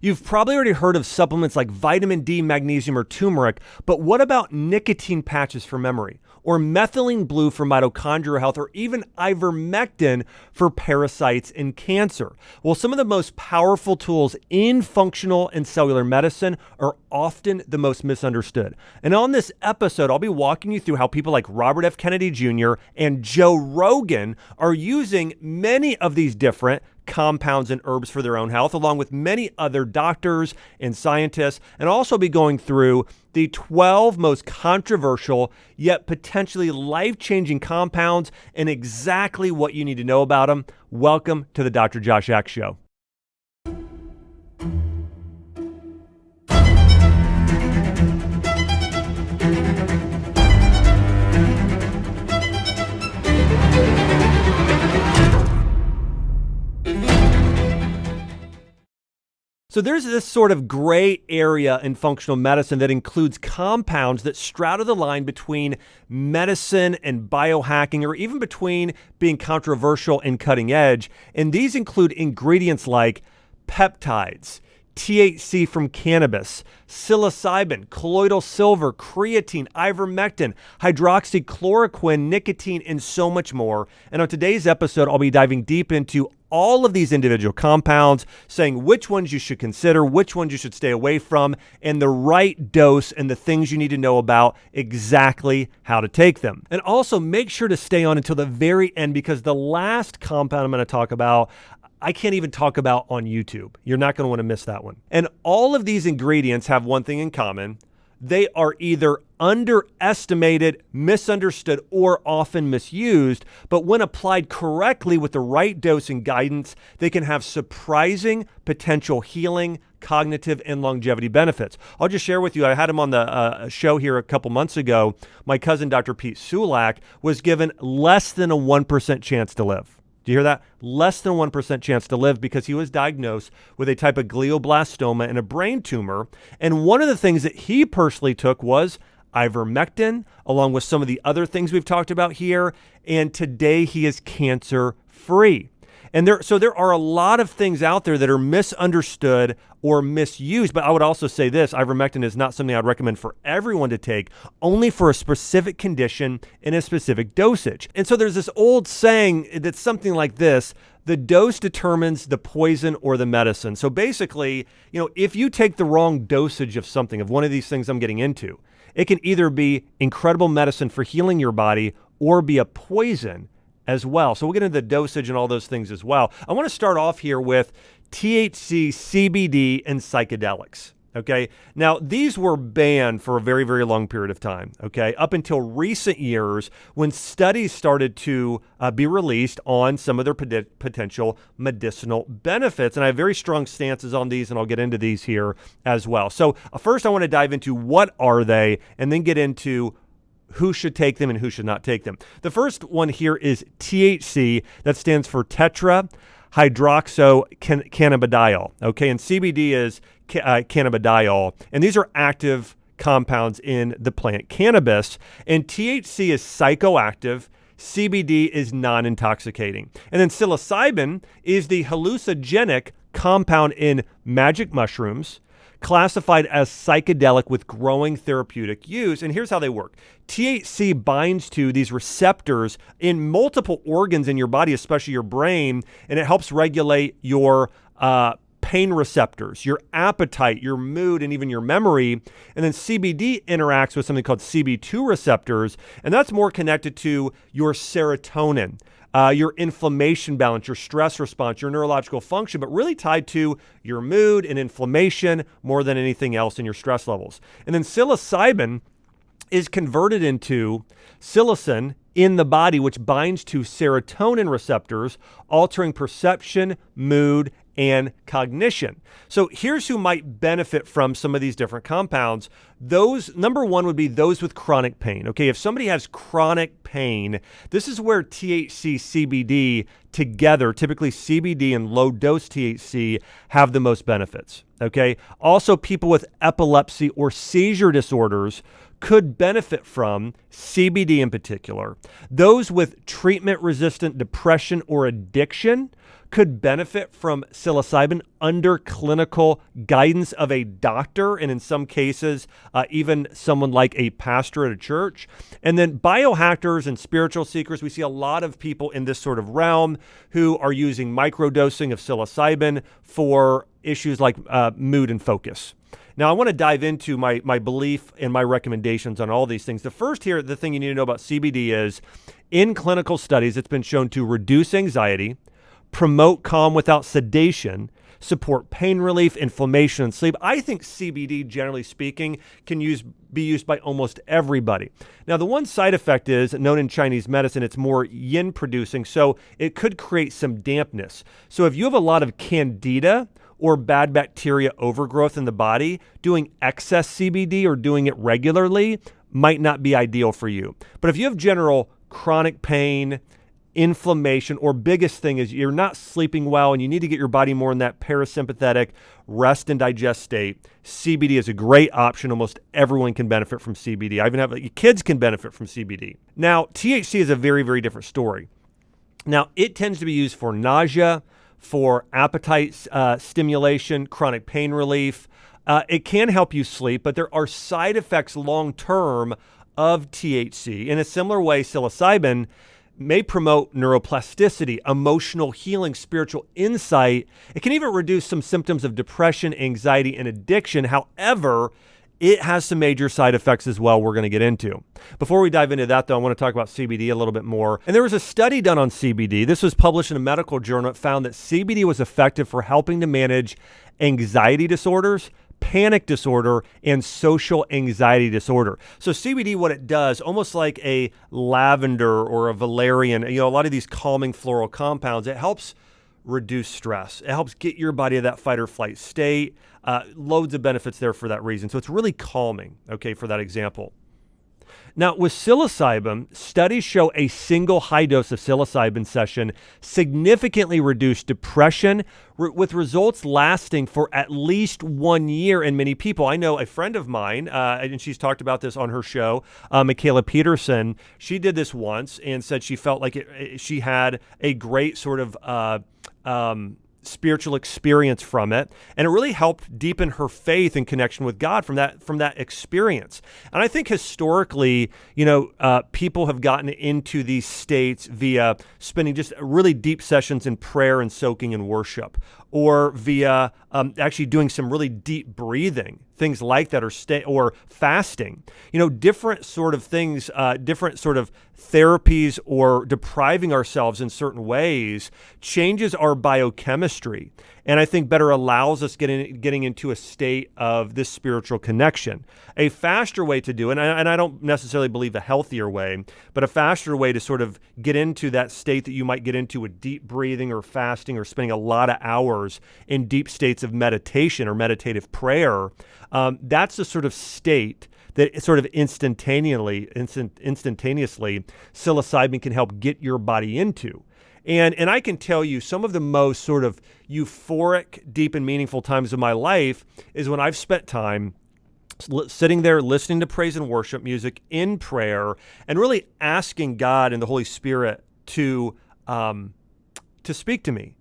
You've probably already heard of supplements like vitamin D, magnesium, or turmeric, but what about nicotine patches for memory? Or methylene blue for mitochondrial health, or even ivermectin for parasites and cancer? Well, some of the most powerful tools in functional and cellular medicine are often the most misunderstood. And on this episode, I'll be walking you through how people like Robert F. Kennedy Jr. and Joe Rogan are using many of these different compounds and herbs for their own health, along with many other doctors and scientists, and also be going through the 12 most controversial yet potentially life-changing compounds and exactly what you need to know about them. Welcome to the Dr. Josh Axe Show. So there's this sort of gray area in functional medicine that includes compounds that straddle the line between medicine and biohacking, or even between being controversial and cutting edge. And these include ingredients like peptides, THC from cannabis, psilocybin, colloidal silver, creatine, ivermectin, hydroxychloroquine, nicotine, and so much more. And on today's episode, I'll be diving deep into all of these individual compounds, saying which ones you should consider, which ones you should stay away from, and the right dose and the things you need to know about exactly how to take them. And also make sure to stay on until the very end, because the last compound I'm going to talk about, I can't even talk about on YouTube. You're not going to want to miss that one. And all of these ingredients have one thing in common. They are either underestimated, misunderstood, or often misused, but when applied correctly with the right dose and guidance, they can have surprising potential healing, cognitive, and longevity benefits. I'll just share with you, I had him on the show here a couple months ago. My cousin, Dr. Pete Sulak, was given less than a 1% chance to live. Do you hear that? Less than 1% chance to live, because he was diagnosed with a type of glioblastoma and a brain tumor. And one of the things that he personally took was ivermectin, along with some of the other things we've talked about here. And today he is cancer-free. And there are a lot of things out there that are misunderstood or misused. But I would also say this: ivermectin is not something I'd recommend for everyone to take, only for a specific condition in a specific dosage. And so there's this old saying that's something like this: the dose determines the poison or the medicine. So basically, if you take the wrong dosage of something, of one of these things I'm getting into, it can either be incredible medicine for healing your body or be a poison as well. So we'll get into the dosage and all those things as well. I want to start off here with THC, CBD, and psychedelics. Okay. Now, these were banned for a very, very long period of time. Okay. Up until recent years, when studies started to be released on some of their potential medicinal benefits. And I have very strong stances on these, and I'll get into these here as well. So first, I want to dive into what are they, and then get into who should take them and who should not take them. The first one here is THC. That stands for tetrahydroxycannabidiol. Okay, and CBD is cannabidiol, and these are active compounds in the plant cannabis. And THC is psychoactive. CBD is non-intoxicating. And then psilocybin is the hallucinogenic compound in magic mushrooms, classified as psychedelic with growing therapeutic use. And here's how they work. THC binds to these receptors in multiple organs in your body, especially your brain, and it helps regulate your pain receptors, your appetite, your mood, and even your memory. And then CBD interacts with something called CB2 receptors, and that's more connected to your serotonin, your inflammation balance, your stress response, your neurological function, but really tied to your mood and inflammation more than anything else in your stress levels. And then psilocybin is converted into psilocin in the body, which binds to serotonin receptors, altering perception, mood, and cognition. So here's who might benefit from some of these different compounds. Those, number one, would be those with chronic pain. Okay, if somebody has chronic pain, this is where THC, CBD together, typically CBD and low dose THC, have the most benefits. Okay, also people with epilepsy or seizure disorders could benefit from CBD in particular. Those with treatment-resistant depression or addiction could benefit from psilocybin under clinical guidance of a doctor, and in some cases, even someone like a pastor at a church. And then biohackers and spiritual seekers, we see a lot of people in this sort of realm who are using microdosing of psilocybin for issues like mood and focus. Now, I want to dive into my belief and my recommendations on all these things. The first here, the thing you need to know about CBD is, in clinical studies, it's been shown to reduce anxiety, promote calm without sedation, support pain relief, inflammation, and sleep. I think CBD, generally speaking, can be used by almost everybody. Now, the one side effect is, known in Chinese medicine, it's more yin producing, so it could create some dampness. So if you have a lot of candida or bad bacteria overgrowth in the body, doing excess CBD or doing it regularly might not be ideal for you. But if you have general chronic pain, inflammation, or biggest thing is you're not sleeping well and you need to get your body more in that parasympathetic rest and digest state, CBD is a great option. Almost everyone can benefit from CBD. I even have kids can benefit from CBD. Now, THC is a very, very different story. Now, it tends to be used for nausea, for appetite stimulation, chronic pain relief. It can help you sleep, but there are side effects long-term of THC. In a similar way, psilocybin may promote neuroplasticity, emotional healing, spiritual insight. It can even reduce some symptoms of depression, anxiety, and addiction. However, it has some major side effects as well we're going to get into. Before we dive into that, though, I want to talk about CBD a little bit more. And there was a study done on CBD. This was published in a medical journal. It found that CBD was effective for helping to manage anxiety disorders, panic disorder, and social anxiety disorder. So CBD, what it does, almost like a lavender or a valerian, a lot of these calming floral compounds, it helps reduce stress. It helps get your body to that fight or flight state. Loads of benefits there for that reason. So it's really calming, okay, for that example. Now, with psilocybin, studies show a single high dose of psilocybin session significantly reduced depression, with results lasting for at least 1 year in many people. I know a friend of mine, and she's talked about this on her show, Michaela Peterson. She did this once and said she felt like she had a great sort of spiritual experience from it, and it really helped deepen her faith and connection with God from that experience. And I think historically, people have gotten into these states via spending just really deep sessions in prayer and soaking in worship, or via actually doing some really deep breathing, things like that, or fasting. Different sort of things, different sort of therapies, or depriving ourselves in certain ways changes our biochemistry, and I think better allows us getting into a state of this spiritual connection. A faster way to do it, and I don't necessarily believe a healthier way, but a faster way to sort of get into that state that you might get into with deep breathing or fasting or spending a lot of hours in deep states of meditation or meditative prayer. That's the sort of state that sort of instantaneously psilocybin can help get your body into. And I can tell you some of the most sort of euphoric, deep and meaningful times of my life is when I've spent time sitting there listening to praise and worship music in prayer and really asking God and the Holy Spirit to speak to me.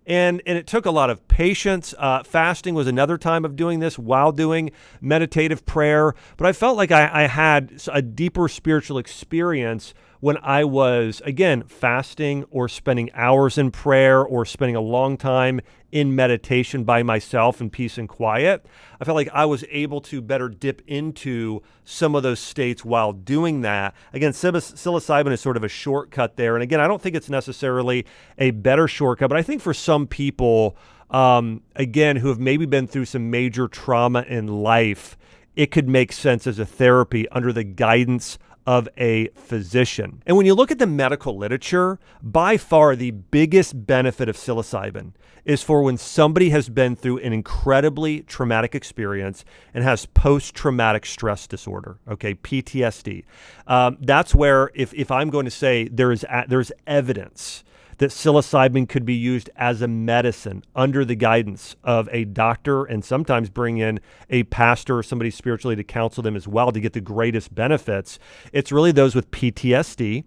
And it took a lot of patience. Fasting was another time of doing this while doing meditative prayer. But I felt like I had a deeper spiritual experience when I was, again, fasting or spending hours in prayer or spending a long time in meditation by myself in peace and quiet. I felt like I was able to better dip into some of those states while doing that. Again, psilocybin is sort of a shortcut there. And again, I don't think it's necessarily a better shortcut, but I think for some people, again, who have maybe been through some major trauma in life, it could make sense as a therapy under the guidance of a physician. And when you look at the medical literature, by far the biggest benefit of psilocybin is for when somebody has been through an incredibly traumatic experience and has post-traumatic stress disorder, okay, PTSD. That's where if I'm going to say there's evidence that psilocybin could be used as a medicine under the guidance of a doctor, and sometimes bring in a pastor or somebody spiritually to counsel them as well to get the greatest benefits. It's really those with PTSD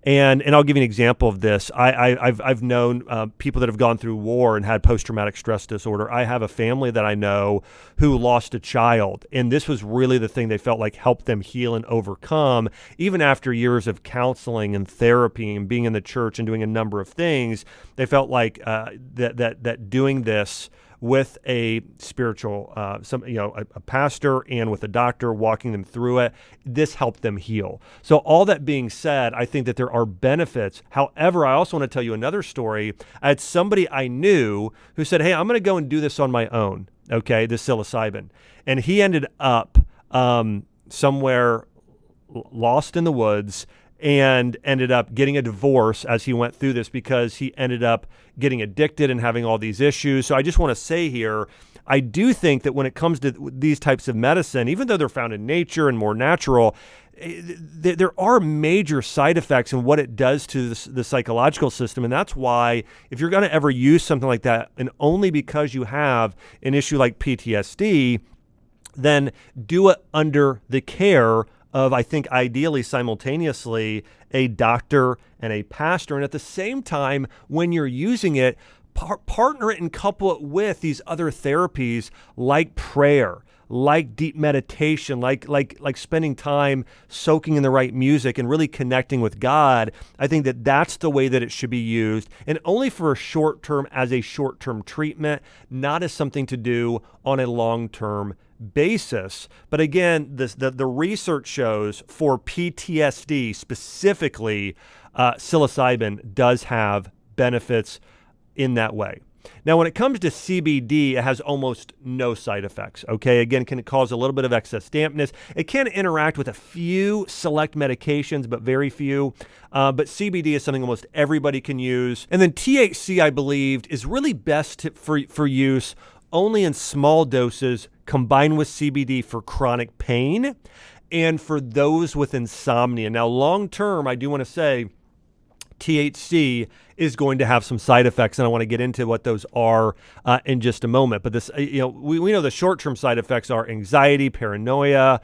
And I'll give you an example of this. I've known people that have gone through war and had post-traumatic stress disorder. I have a family that I know who lost a child, and this was really the thing they felt like helped them heal and overcome. Even after years of counseling and therapy and being in the church and doing a number of things, they felt like that doing this with a spiritual, a pastor and with a doctor walking them through it, this helped them heal. So all that being said, I think that there are benefits. However, I also want to tell you another story. I had somebody I knew who said, hey, I'm going to go and do this on my own, okay, this psilocybin. And he ended up somewhere lost in the woods and ended up getting a divorce as he went through this because he ended up getting addicted and having all these issues. So I just want to say here, I do think that when it comes to these types of medicine, even though they're found in nature and more natural, there are major side effects in what it does to the psychological system. And that's why if you're going to ever use something like that, and only because you have an issue like PTSD, then do it under the care of, I think, ideally simultaneously, a doctor and a pastor. And at the same time, when you're using it, partner it and couple it with these other therapies like prayer, like deep meditation, like spending time soaking in the right music and really connecting with God. I think that that's the way that it should be used, and only for a short term, as a short-term treatment, not as something to do on a long-term basis. But again, the research shows for PTSD specifically, psilocybin does have benefits in that way. Now, when it comes to CBD, it has almost no side effects, okay? Again, can it cause a little bit of excess dampness? It can interact with a few select medications, but very few. But CBD is something almost everybody can use. And then THC, I believed, is really best for use only in small doses combined with CBD for chronic pain and for those with insomnia. Now, long term, I do want to say THC is going to have some side effects, and I want to get into what those are in just a moment. But this, we know the short-term side effects are anxiety, paranoia,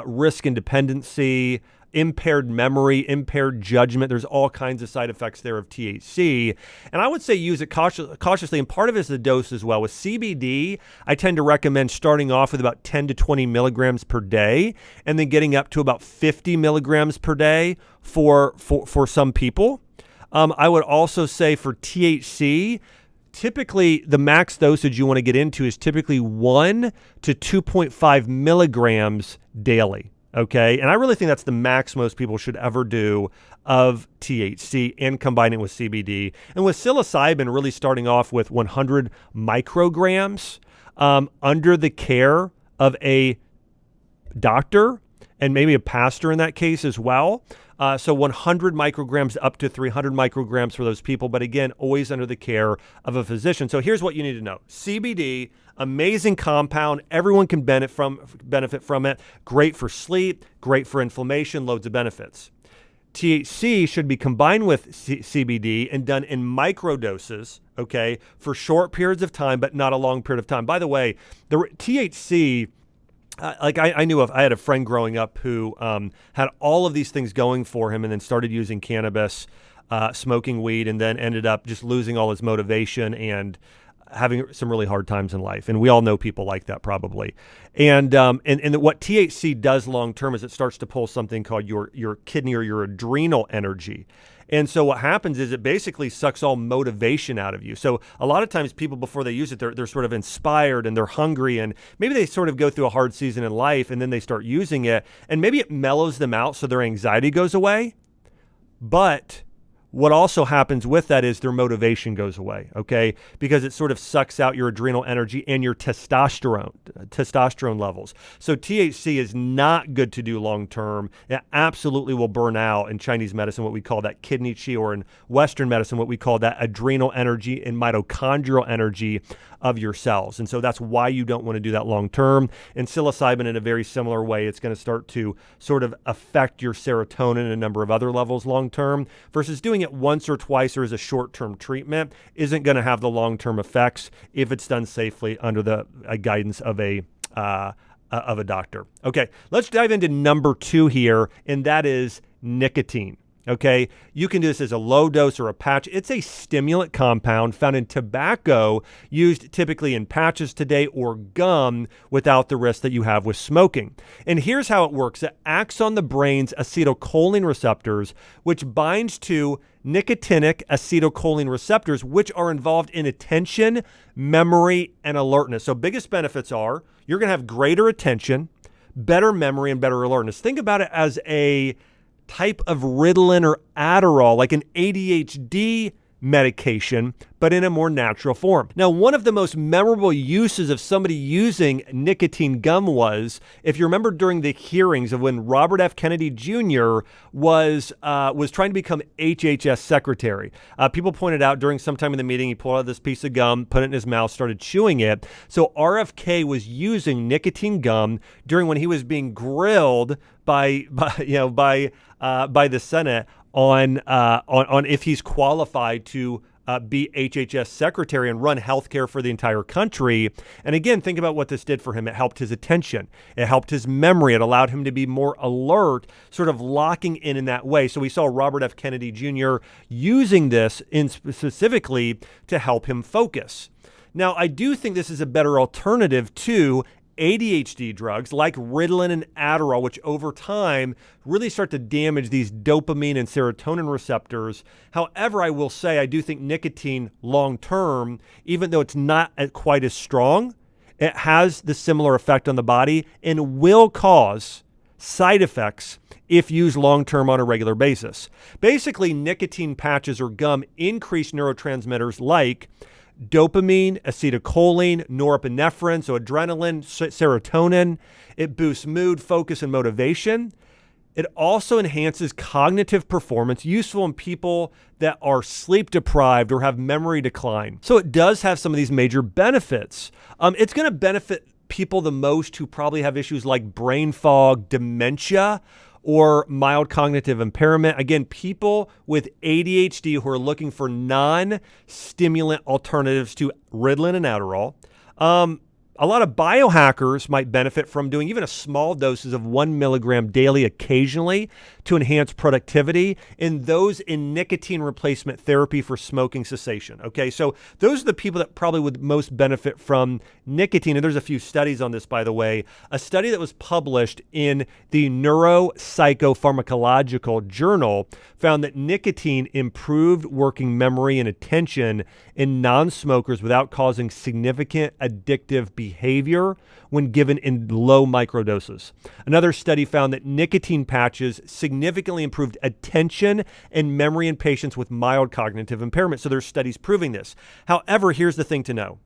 risk and dependency, impaired memory, impaired judgment. There's all kinds of side effects there of THC. And I would say use it cautiously, and part of it is the dose as well. With CBD, I tend to recommend starting off with about 10 to 20 milligrams per day, and then getting up to about 50 milligrams per day for some people. I would also say for THC, typically the max dosage you want to get into is typically 1 to 2.5 milligrams daily. Okay, and I really think that's the max most people should ever do of THC and combine it with CBD. And with psilocybin, really starting off with 100 micrograms under the care of a doctor and maybe a pastor in that case as well. So 100 micrograms up to 300 micrograms for those people. But again, always under the care of a physician. So here's what you need to know. CBD, amazing compound. Everyone can benefit from it. Great for sleep, great for inflammation, loads of benefits. THC should be combined with CBD and done in microdoses, okay, for short periods of time, but not a long period of time. By the way, the THC... I had a friend growing up who had all of these things going for him and then started using cannabis, smoking weed, and then ended up just losing all his motivation and having some really hard times in life. And we all know people like that probably. And what THC does long term is it starts to pull something called your kidney or your adrenal energy. And so what happens is it basically sucks all motivation out of you. So a lot of times people, before they use it, they're sort of inspired and they're hungry, and maybe they sort of go through a hard season in life and then they start using it, and maybe it mellows them out so their anxiety goes away. But what also happens with that is their motivation goes away, okay? Because it sort of sucks out your adrenal energy and your testosterone levels. So THC is not good to do long term. It absolutely will burn out in Chinese medicine, what we call that kidney qi, or in Western medicine, what we call that adrenal energy and mitochondrial energy of your cells. And so that's why you don't want to do that long term. And psilocybin, in a very similar way, it's going to start to sort of affect your serotonin and a number of other levels long term, versus doing it once or twice or as a short-term treatment isn't going to have the long-term effects if it's done safely under the guidance of a doctor. Okay, let's dive into number 2 here, and that is nicotine. Okay, you can do this as a low dose or a patch. It's a stimulant compound found in tobacco, used typically in patches today, or gum, without the risk that you have with smoking. And here's how it works. It acts on the brain's acetylcholine receptors, which binds to nicotinic acetylcholine receptors, which are involved in attention, memory, and alertness. So biggest benefits are you're going to have greater attention, better memory, and better alertness. Think about it as a type of Ritalin or Adderall, like an ADHD medication, but in a more natural form. Now, one of the most memorable uses of somebody using nicotine gum was, if you remember during the hearings of when Robert F. Kennedy Jr. was trying to become HHS secretary. People pointed out during some time in the meeting, he pulled out this piece of gum, put it in his mouth, started chewing it. So RFK was using nicotine gum during when he was being grilled by the Senate on if he's qualified to be HHS secretary and run healthcare for the entire country. And again, think about what this did for him. It helped his attention. It helped his memory. It allowed him to be more alert, sort of locking in that way. So we saw Robert F. Kennedy Jr. using this specifically to help him focus. Now, I do think this is a better alternative to ADHD drugs like Ritalin and Adderall, which over time really start to damage these dopamine and serotonin receptors. However, I will say I do think nicotine long-term, even though it's not quite as strong, it has the similar effect on the body and will cause side effects if used long-term on a regular basis. Basically, nicotine patches or gum increase neurotransmitters like dopamine, acetylcholine, norepinephrine, so adrenaline, serotonin. It boosts mood, focus, and motivation. It also enhances cognitive performance, useful in people that are sleep deprived or have memory decline. So it does have some of these major benefits. It's going to benefit people the most who probably have issues like brain fog, dementia, or mild cognitive impairment. Again, people with ADHD who are looking for non-stimulant alternatives to Ritalin and Adderall. A lot of biohackers might benefit from doing even a small doses of 1 milligram daily occasionally to enhance productivity, and those in nicotine replacement therapy for smoking cessation. Okay, so those are the people that probably would most benefit from nicotine. And there's a few studies on this, by the way. A study that was published in the Neuropsychopharmacological Journal found that nicotine improved working memory and attention in non-smokers without causing significant addictive behavior when given in low microdoses. Another study found that nicotine patches significantly improved attention and memory in patients with mild cognitive impairment. So there's studies proving this. However, here's the thing to know.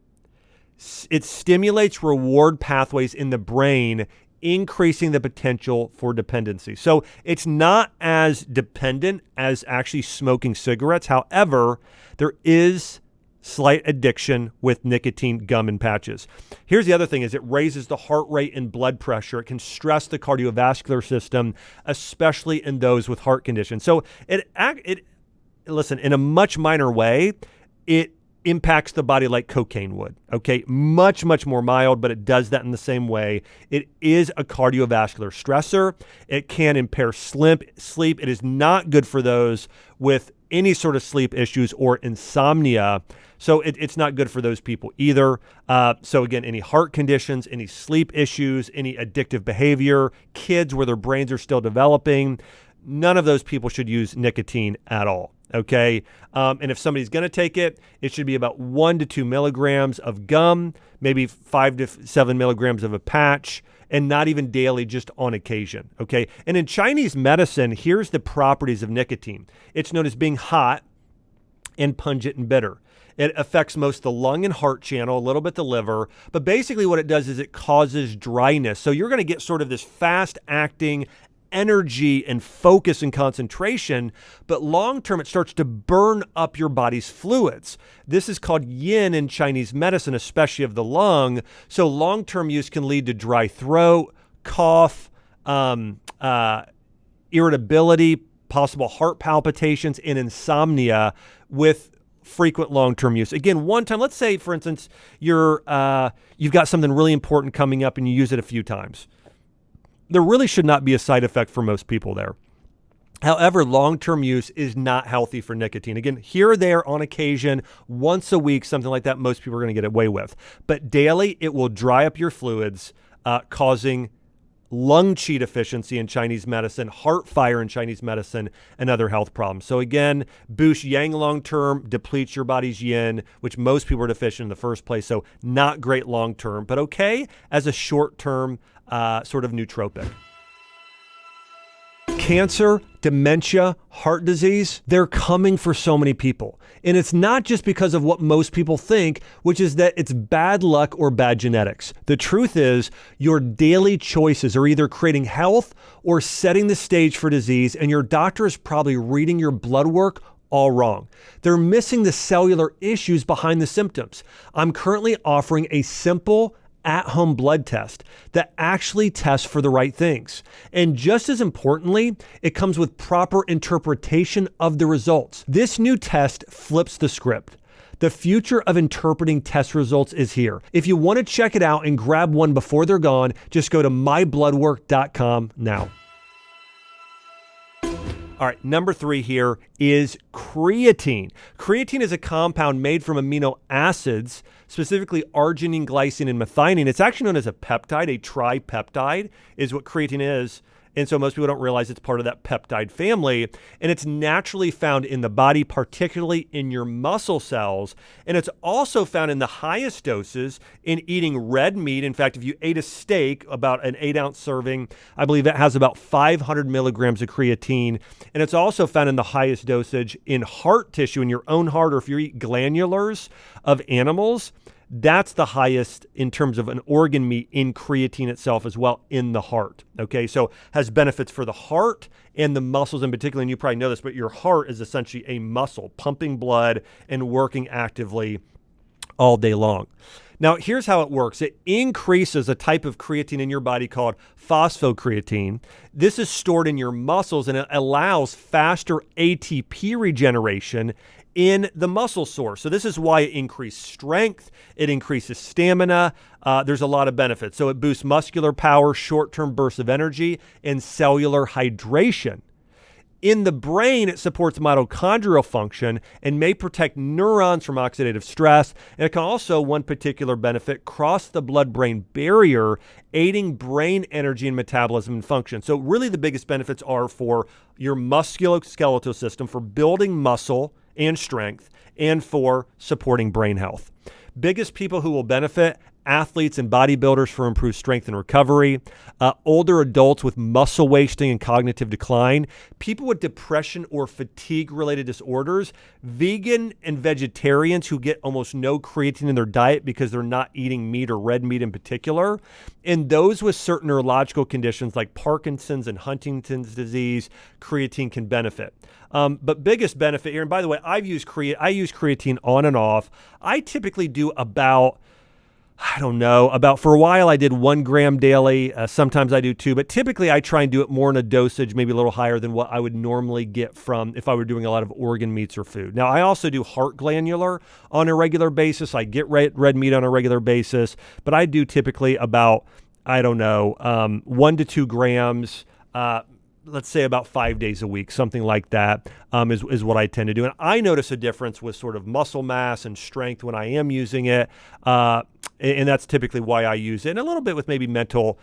It stimulates reward pathways in the brain, increasing the potential for dependency. So it's not as dependent as actually smoking cigarettes. However, there is slight addiction with nicotine gum and patches. Here's the other thing is it raises the heart rate and blood pressure. It can stress the cardiovascular system, especially in those with heart conditions. So listen, in a much minor way, it impacts the body like cocaine would. Okay, much, much more mild, but it does that in the same way. It is a cardiovascular stressor. It can impair sleep. It is not good for those with any sort of sleep issues or insomnia. So it's not good for those people either. So again, any heart conditions, any sleep issues, any addictive behavior, kids where their brains are still developing, none of those people should use nicotine at all. Okay. And if somebody's going to take it, it should be about 1 to 2 milligrams of gum, maybe 5 to 7 milligrams of a patch, and not even daily, just on occasion. Okay. And in Chinese medicine, here's the properties of nicotine. It's known as being hot and pungent and bitter. It affects most the lung and heart channel, a little bit the liver, but basically what it does is it causes dryness. So you're going to get sort of this fast-acting energy and focus and concentration, but long-term it starts to burn up your body's fluids. This is called yin in Chinese medicine, especially of the lung. So long-term use can lead to dry throat, cough, irritability, possible heart palpitations, and insomnia with frequent long-term use. Again, one time, let's say, for instance, you've got something really important coming up and you use it a few times. There really should not be a side effect for most people there. However, long-term use is not healthy for nicotine. Again, here or there on occasion, once a week, something like that, most people are going to get away with. But daily, it will dry up your fluids, causing lung qi deficiency in Chinese medicine, heart fire in Chinese medicine, and other health problems. So again, boosts yang long-term, depletes your body's yin, which most people are deficient in the first place. So not great long-term, but okay as a short-term sort of nootropic. Cancer, dementia, heart disease, they're coming for so many people. And it's not just because of what most people think, which is that it's bad luck or bad genetics. The truth is your daily choices are either creating health or setting the stage for disease, and your doctor is probably reading your blood work all wrong. They're missing the cellular issues behind the symptoms. I'm currently offering a simple at-home blood test that actually tests for the right things. And just as importantly, it comes with proper interpretation of the results. This new test flips the script. The future of interpreting test results is here. If you want to check it out and grab one before they're gone, just go to mybloodwork.com now. All right, number 3 here is creatine. Creatine is a compound made from amino acids, specifically arginine, glycine, and methionine. It's actually known as a peptide, a tripeptide is what creatine is. And so most people don't realize it's part of that peptide family. And it's naturally found in the body, particularly in your muscle cells. And it's also found in the highest doses in eating red meat. In fact, if you ate a steak, about an 8-ounce serving, I believe it has about 500 milligrams of creatine. And it's also found in the highest dosage in heart tissue, in your own heart, or if you eat glandulars of animals. That's the highest in terms of an organ meat in creatine itself as well in the heart. Okay, so has benefits for the heart and the muscles in particular. And you probably know this, but your heart is essentially a muscle pumping blood and working actively all day long. Now, here's how it works. It increases a type of creatine in your body called phosphocreatine. This is stored in your muscles and it allows faster ATP regeneration in the muscle source. So this is why it increases strength, it increases stamina. There's a lot of benefits. So it boosts muscular power, short-term bursts of energy, and cellular hydration. In the brain, it supports mitochondrial function and may protect neurons from oxidative stress. And it can also, one particular benefit, cross the blood-brain barrier, aiding brain energy and metabolism and function. So really the biggest benefits are for your musculoskeletal system, for building muscle and strength, and for supporting brain health. Biggest people who will benefit: athletes and bodybuilders for improved strength and recovery, older adults with muscle wasting and cognitive decline, people with depression or fatigue-related disorders, vegan and vegetarians who get almost no creatine in their diet because they're not eating meat or red meat in particular, and those with certain neurological conditions like Parkinson's and Huntington's disease, creatine can benefit. But biggest benefit here, and by the way, I use creatine on and off. I typically do about for a while I did 1 gram daily. Sometimes I do 2, but typically I try and do it more in a dosage, maybe a little higher than what I would normally get from if I were doing a lot of organ meats or food. Now, I also do heart glandular on a regular basis. I get red meat on a regular basis, but I do typically about, 1 to 2 grams, let's say about 5 days a week, something like that, is what I tend to do. And I notice a difference with sort of muscle mass and strength when I am using it. And that's typically why I use it. And a little bit with maybe mental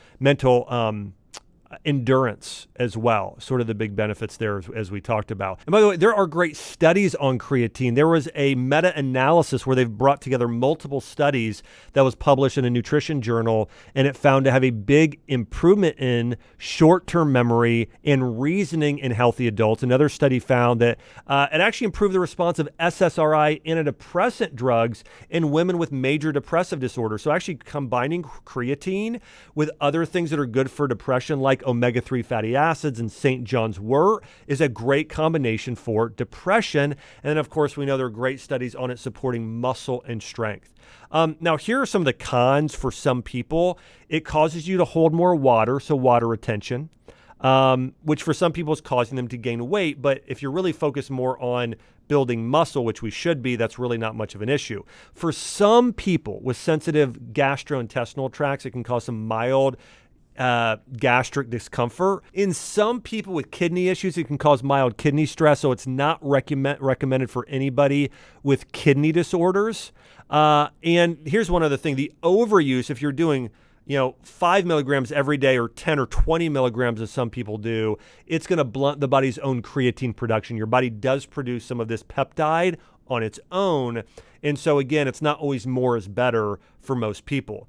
endurance as well, sort of the big benefits there as we talked about. And by the way, there are great studies on creatine. There was a meta-analysis where they've brought together multiple studies that was published in a nutrition journal, and it found to have a big improvement in short-term memory and reasoning in healthy adults. Another study found that it actually improved the response of SSRI antidepressant drugs in women with major depressive disorder. So actually combining creatine with other things that are good for depression, like omega-3 fatty acids and St. John's wort, is a great combination for depression. And then, of course, we know there are great studies on it supporting muscle and strength. Now, here are some of the cons for some people. It causes you to hold more water, so water retention, which for some people is causing them to gain weight. But if you're really focused more on building muscle, which we should be, that's really not much of an issue. For some people with sensitive gastrointestinal tracts, it can cause some mild gastric discomfort. In some people with kidney issues, it can cause mild kidney stress, so it's not recommended for anybody with kidney disorders. And here's one other thing. The overuse, if you're doing 5 milligrams every day or 10 or 20 milligrams as some people do, it's going to blunt the body's own creatine production. Your body does produce some of this peptide on its own. And so again, it's not always more is better for most people.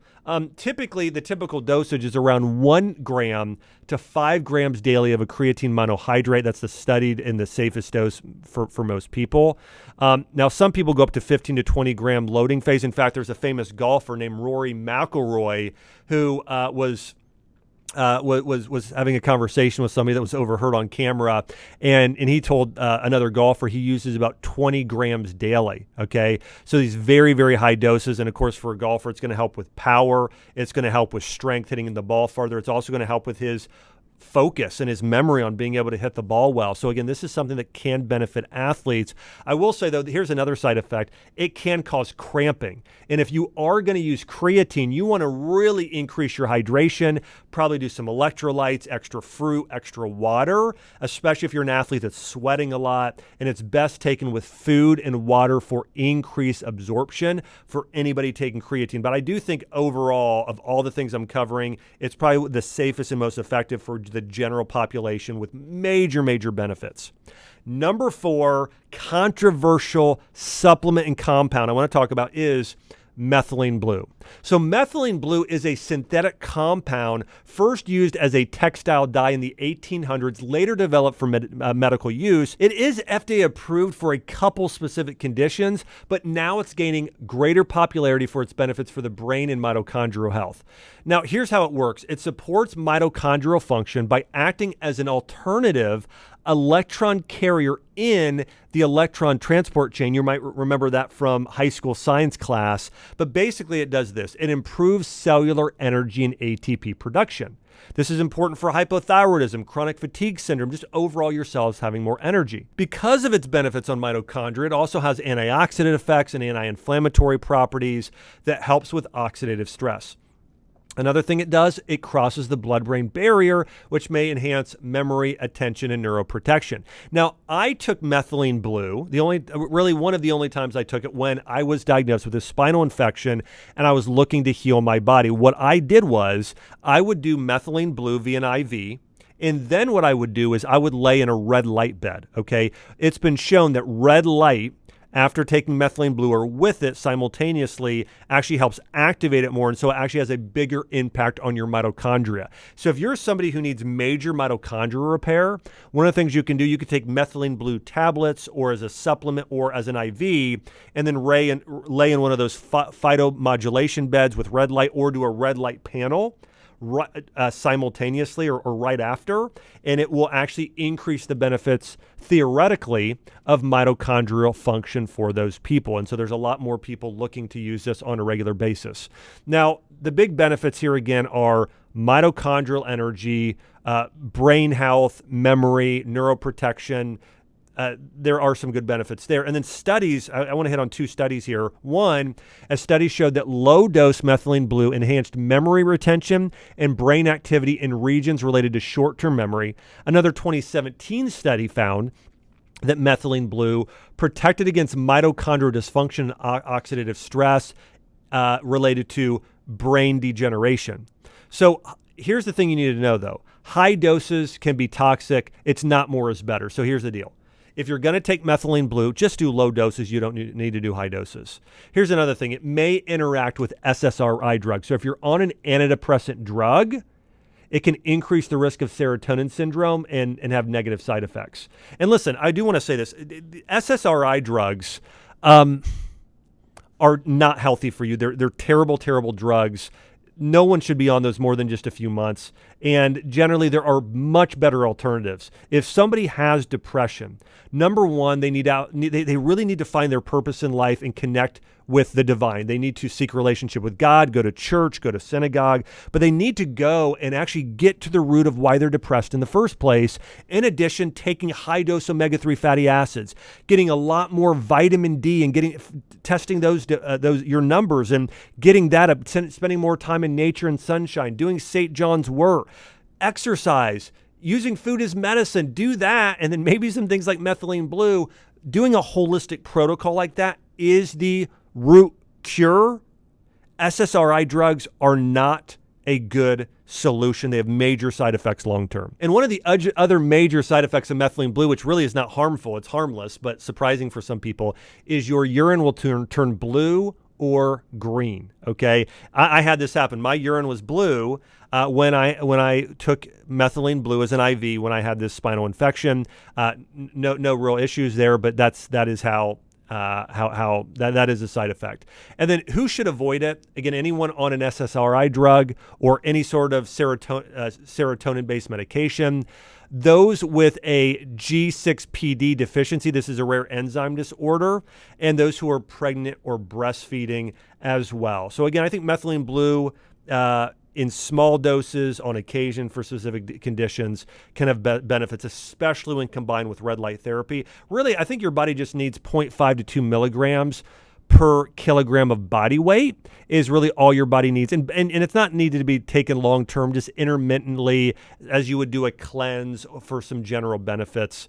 Typically, the typical dosage is around 1 gram to 5 grams daily of a creatine monohydrate. That's the studied and the safest dose for most people. Now, some people go up to 15 to 20 gram loading phase. In fact, there's a famous golfer named Rory McIlroy who was having a conversation with somebody that was overheard on camera, and he told another golfer he uses about 20 grams daily. Okay, so these very, very high doses, and of course for a golfer, it's going to help with power, it's going to help with strength, hitting the ball farther. It's also going to help with his focus and his memory on being able to hit the ball well. So again, this is something that can benefit athletes. I will say though, here's another side effect. It can cause cramping. And if you are going to use creatine, you want to really increase your hydration, probably do some electrolytes, extra fruit, extra water, especially if you're an athlete that's sweating a lot. And it's best taken with food and water for increased absorption for anybody taking creatine. But I do think overall, of all the things I'm covering, it's probably the safest and most effective for the general population with major, major benefits. Number 4, controversial supplement and compound I want to talk about is methylene blue. So methylene blue is a synthetic compound first used as a textile dye in the 1800s, later developed for medical use. It is FDA approved for a couple specific conditions, but now it's gaining greater popularity for its benefits for the brain and mitochondrial health. Now, here's how it works. It supports mitochondrial function by acting as an alternative electron carrier in the electron transport chain. You might remember that from high school science class, but basically it does this. It improves cellular energy and ATP production. This is important for hypothyroidism, chronic fatigue syndrome, just overall your cells having more energy. Because of its benefits on mitochondria, it also has antioxidant effects and anti-inflammatory properties that helps with oxidative stress. Another thing it does, it crosses the blood-brain barrier, which may enhance memory, attention, and neuroprotection. Now, I took methylene blue, one of the only times I took it when I was diagnosed with a spinal infection and I was looking to heal my body. What I did was I would do methylene blue via an IV. And then what I would do is I would lay in a red light bed, okay? It's been shown that red light after taking methylene blue or with it simultaneously actually helps activate it more. And so it actually has a bigger impact on your mitochondria. So if you're somebody who needs major mitochondria repair, one of the things you can do, you could take methylene blue tablets or as a supplement or as an IV, and then lay in one of those phytomodulation beds with red light or do a red light panel simultaneously or right after, and it will actually increase the benefits theoretically of mitochondrial function for those people. And so there's a lot more people looking to use this on a regular basis. Now, the big benefits here again are mitochondrial energy, brain health, memory, neuroprotection. There are some good benefits there. And then studies, I want to hit on 2 studies here. One, a study showed that low-dose methylene blue enhanced memory retention and brain activity in regions related to short-term memory. Another 2017 study found that methylene blue protected against mitochondrial dysfunction and oxidative stress related to brain degeneration. So here's the thing you need to know, though. High doses can be toxic. It's not more is better. So here's the deal. If you're going to take methylene blue, just do low doses. You don't need to do high doses. Here's another thing. It may interact with SSRI drugs. So if you're on an antidepressant drug, it can increase the risk of serotonin syndrome and have negative side effects. And listen, I do want to say this. SSRI drugs are not healthy for you. They're terrible, terrible drugs. No one should be on those more than just a few months. And generally, there are much better alternatives. If somebody has depression, number one, they really need to find their purpose in life and connect with the divine. They need to seek relationship with God, go to church, go to synagogue, but they need to go and actually get to the root of why they're depressed in the first place. In addition, taking high-dose omega-3 fatty acids, getting a lot more vitamin D and testing those your numbers and getting that up, spending more time in nature and sunshine, doing St. John's wort, exercise, using food as medicine, do that, and then maybe some things like methylene blue. Doing a holistic protocol like that is the root cure. SSRI drugs are not a good solution. They have major side effects long-term. And one of the other major side effects of methylene blue, which really is not harmful, it's harmless, but surprising for some people, is your urine will turn blue or green, okay? I had this happen. My urine was blue when I took methylene blue as an IV when I had this spinal infection. No real issues there, but that is how that is a side effect. And then who should avoid it? Again, anyone on an SSRI drug or any sort of serotonin-based medication. Those with a G6PD deficiency, this is a rare enzyme disorder, and those who are pregnant or breastfeeding as well. So again, I think methylene blue in small doses on occasion for specific conditions can have benefits, especially when combined with red light therapy. Really, I think your body just needs 0.5 to 2 milligrams per kilogram of body weight is really all your body needs. And it's not needed to be taken long-term, just intermittently as you would do a cleanse for some general benefits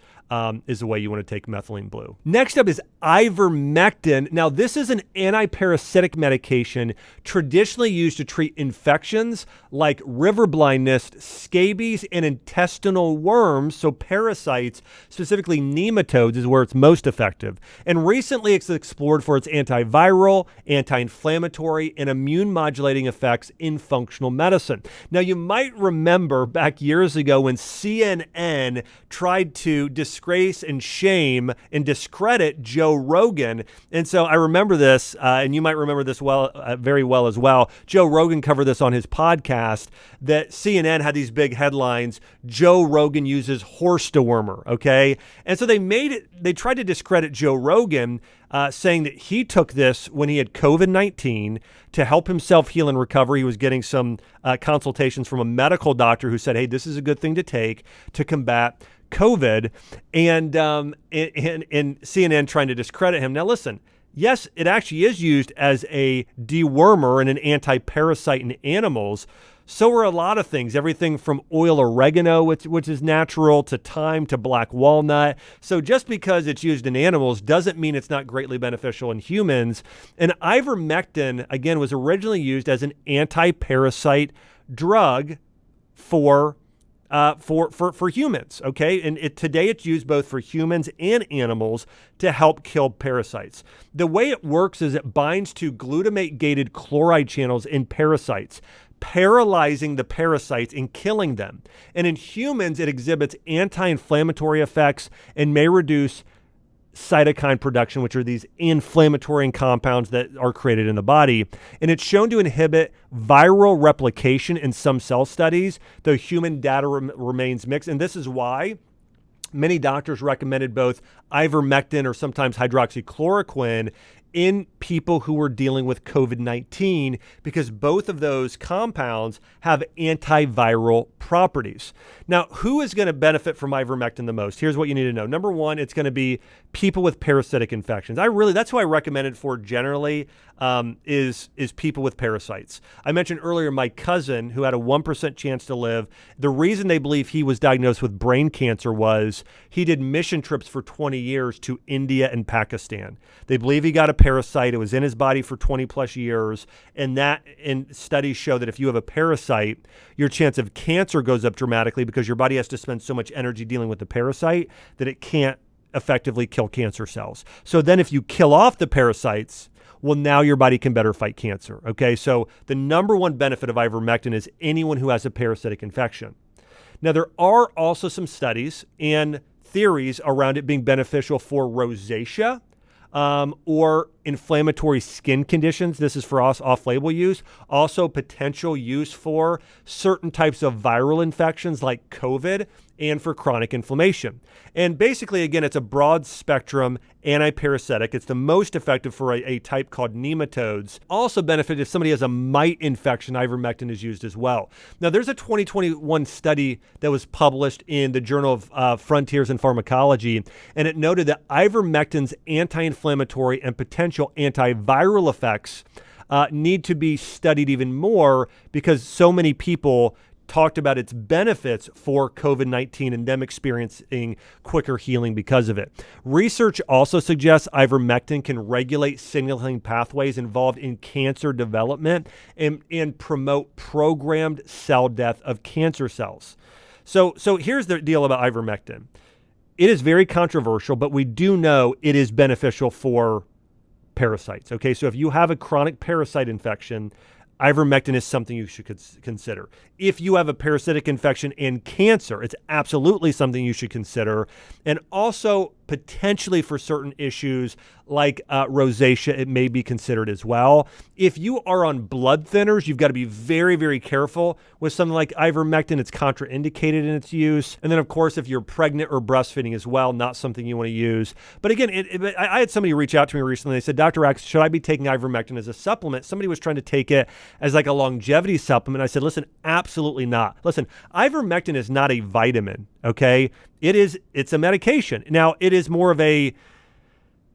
is the way you want to take methylene blue. Next up is Ivermectin. Now, this is an anti-parasitic medication traditionally used to treat infections like river blindness, scabies, and intestinal worms. So parasites, specifically nematodes, is where it's most effective. And recently it's explored for its antiviral, anti-inflammatory, and immune modulating effects in functional medicine. Now, you might remember back years ago when CNN tried to disgrace and shame and discredit Joe Rogan. And so I remember this, and you might remember this very well as well. Joe Rogan covered this on his podcast, that CNN had these big headlines, Joe Rogan uses horse dewormer, okay? And so they tried to discredit Joe Rogan, saying that he took this when he had COVID-19 to help himself heal and recover. He was getting some consultations from a medical doctor who said, hey, this is a good thing to take to combat COVID, and CNN trying to discredit him. Now, listen, yes, it actually is used as a dewormer and an anti-parasite in animals. So are a lot of things, everything from oil oregano, which is natural, to thyme, to black walnut. So just because it's used in animals doesn't mean it's not greatly beneficial in humans. And ivermectin, again, was originally used as an anti-parasite drug for humans, okay? And today it's used both for humans and animals to help kill parasites. The way it works is it binds to glutamate-gated chloride channels in parasites, paralyzing the parasites and killing them. And in humans, it exhibits anti-inflammatory effects and may reduce cytokine production, which are these inflammatory compounds that are created in the body. And it's shown to inhibit viral replication in some cell studies, though human data remains mixed. And this is why many doctors recommended both ivermectin or sometimes hydroxychloroquine in people who were dealing with COVID-19, because both of those compounds have antiviral properties. Now, who is going to benefit from ivermectin the most? Here's what you need to know. Number one, it's going to be people with parasitic infections. That's who I recommend it for generally, is people with parasites. I mentioned earlier my cousin who had a 1% chance to live. The reason they believe he was diagnosed with brain cancer was he did mission trips for 20 years to India and Pakistan. They believe he got a parasite. It was in his body for 20 plus years. And studies show that if you have a parasite, your chance of cancer goes up dramatically because your body has to spend so much energy dealing with the parasite that it can't effectively kill cancer cells. So then if you kill off the parasites, well, now your body can better fight cancer. Okay, so the number one benefit of ivermectin is anyone who has a parasitic infection. Now, there are also some studies and theories around it being beneficial for rosacea or inflammatory skin conditions. This is for us off-label use. Also potential use for certain types of viral infections like COVID and for chronic inflammation. And basically, again, it's a broad spectrum antiparasitic. It's the most effective for a type called nematodes. Also benefit if somebody has a mite infection, ivermectin is used as well. Now, there's a 2021 study that was published in the Journal of Frontiers in Pharmacology, and it noted that ivermectin's anti-inflammatory and potential antiviral effects need to be studied even more because so many people talked about its benefits for COVID-19 and them experiencing quicker healing because of it. Research also suggests ivermectin can regulate signaling pathways involved in cancer development and promote programmed cell death of cancer cells. So here's the deal about ivermectin. It is very controversial, but we do know it is beneficial for parasites. Okay, so if you have a chronic parasite infection, ivermectin is something you should consider. If you have a parasitic infection and cancer, it's absolutely something you should consider. And also potentially for certain issues like rosacea, it may be considered as well. If you are on blood thinners, you've got to be very, very careful with something like ivermectin. It's contraindicated in its use. And then, of course, if you're pregnant or breastfeeding as well, not something you want to use. But again, I had somebody reach out to me recently. They said, Dr. Axe, should I be taking ivermectin as a supplement? Somebody was trying to take it as like a longevity supplement. I said, listen, absolutely not. Listen, ivermectin is not a vitamin, okay? It's a medication. Now, it is more of a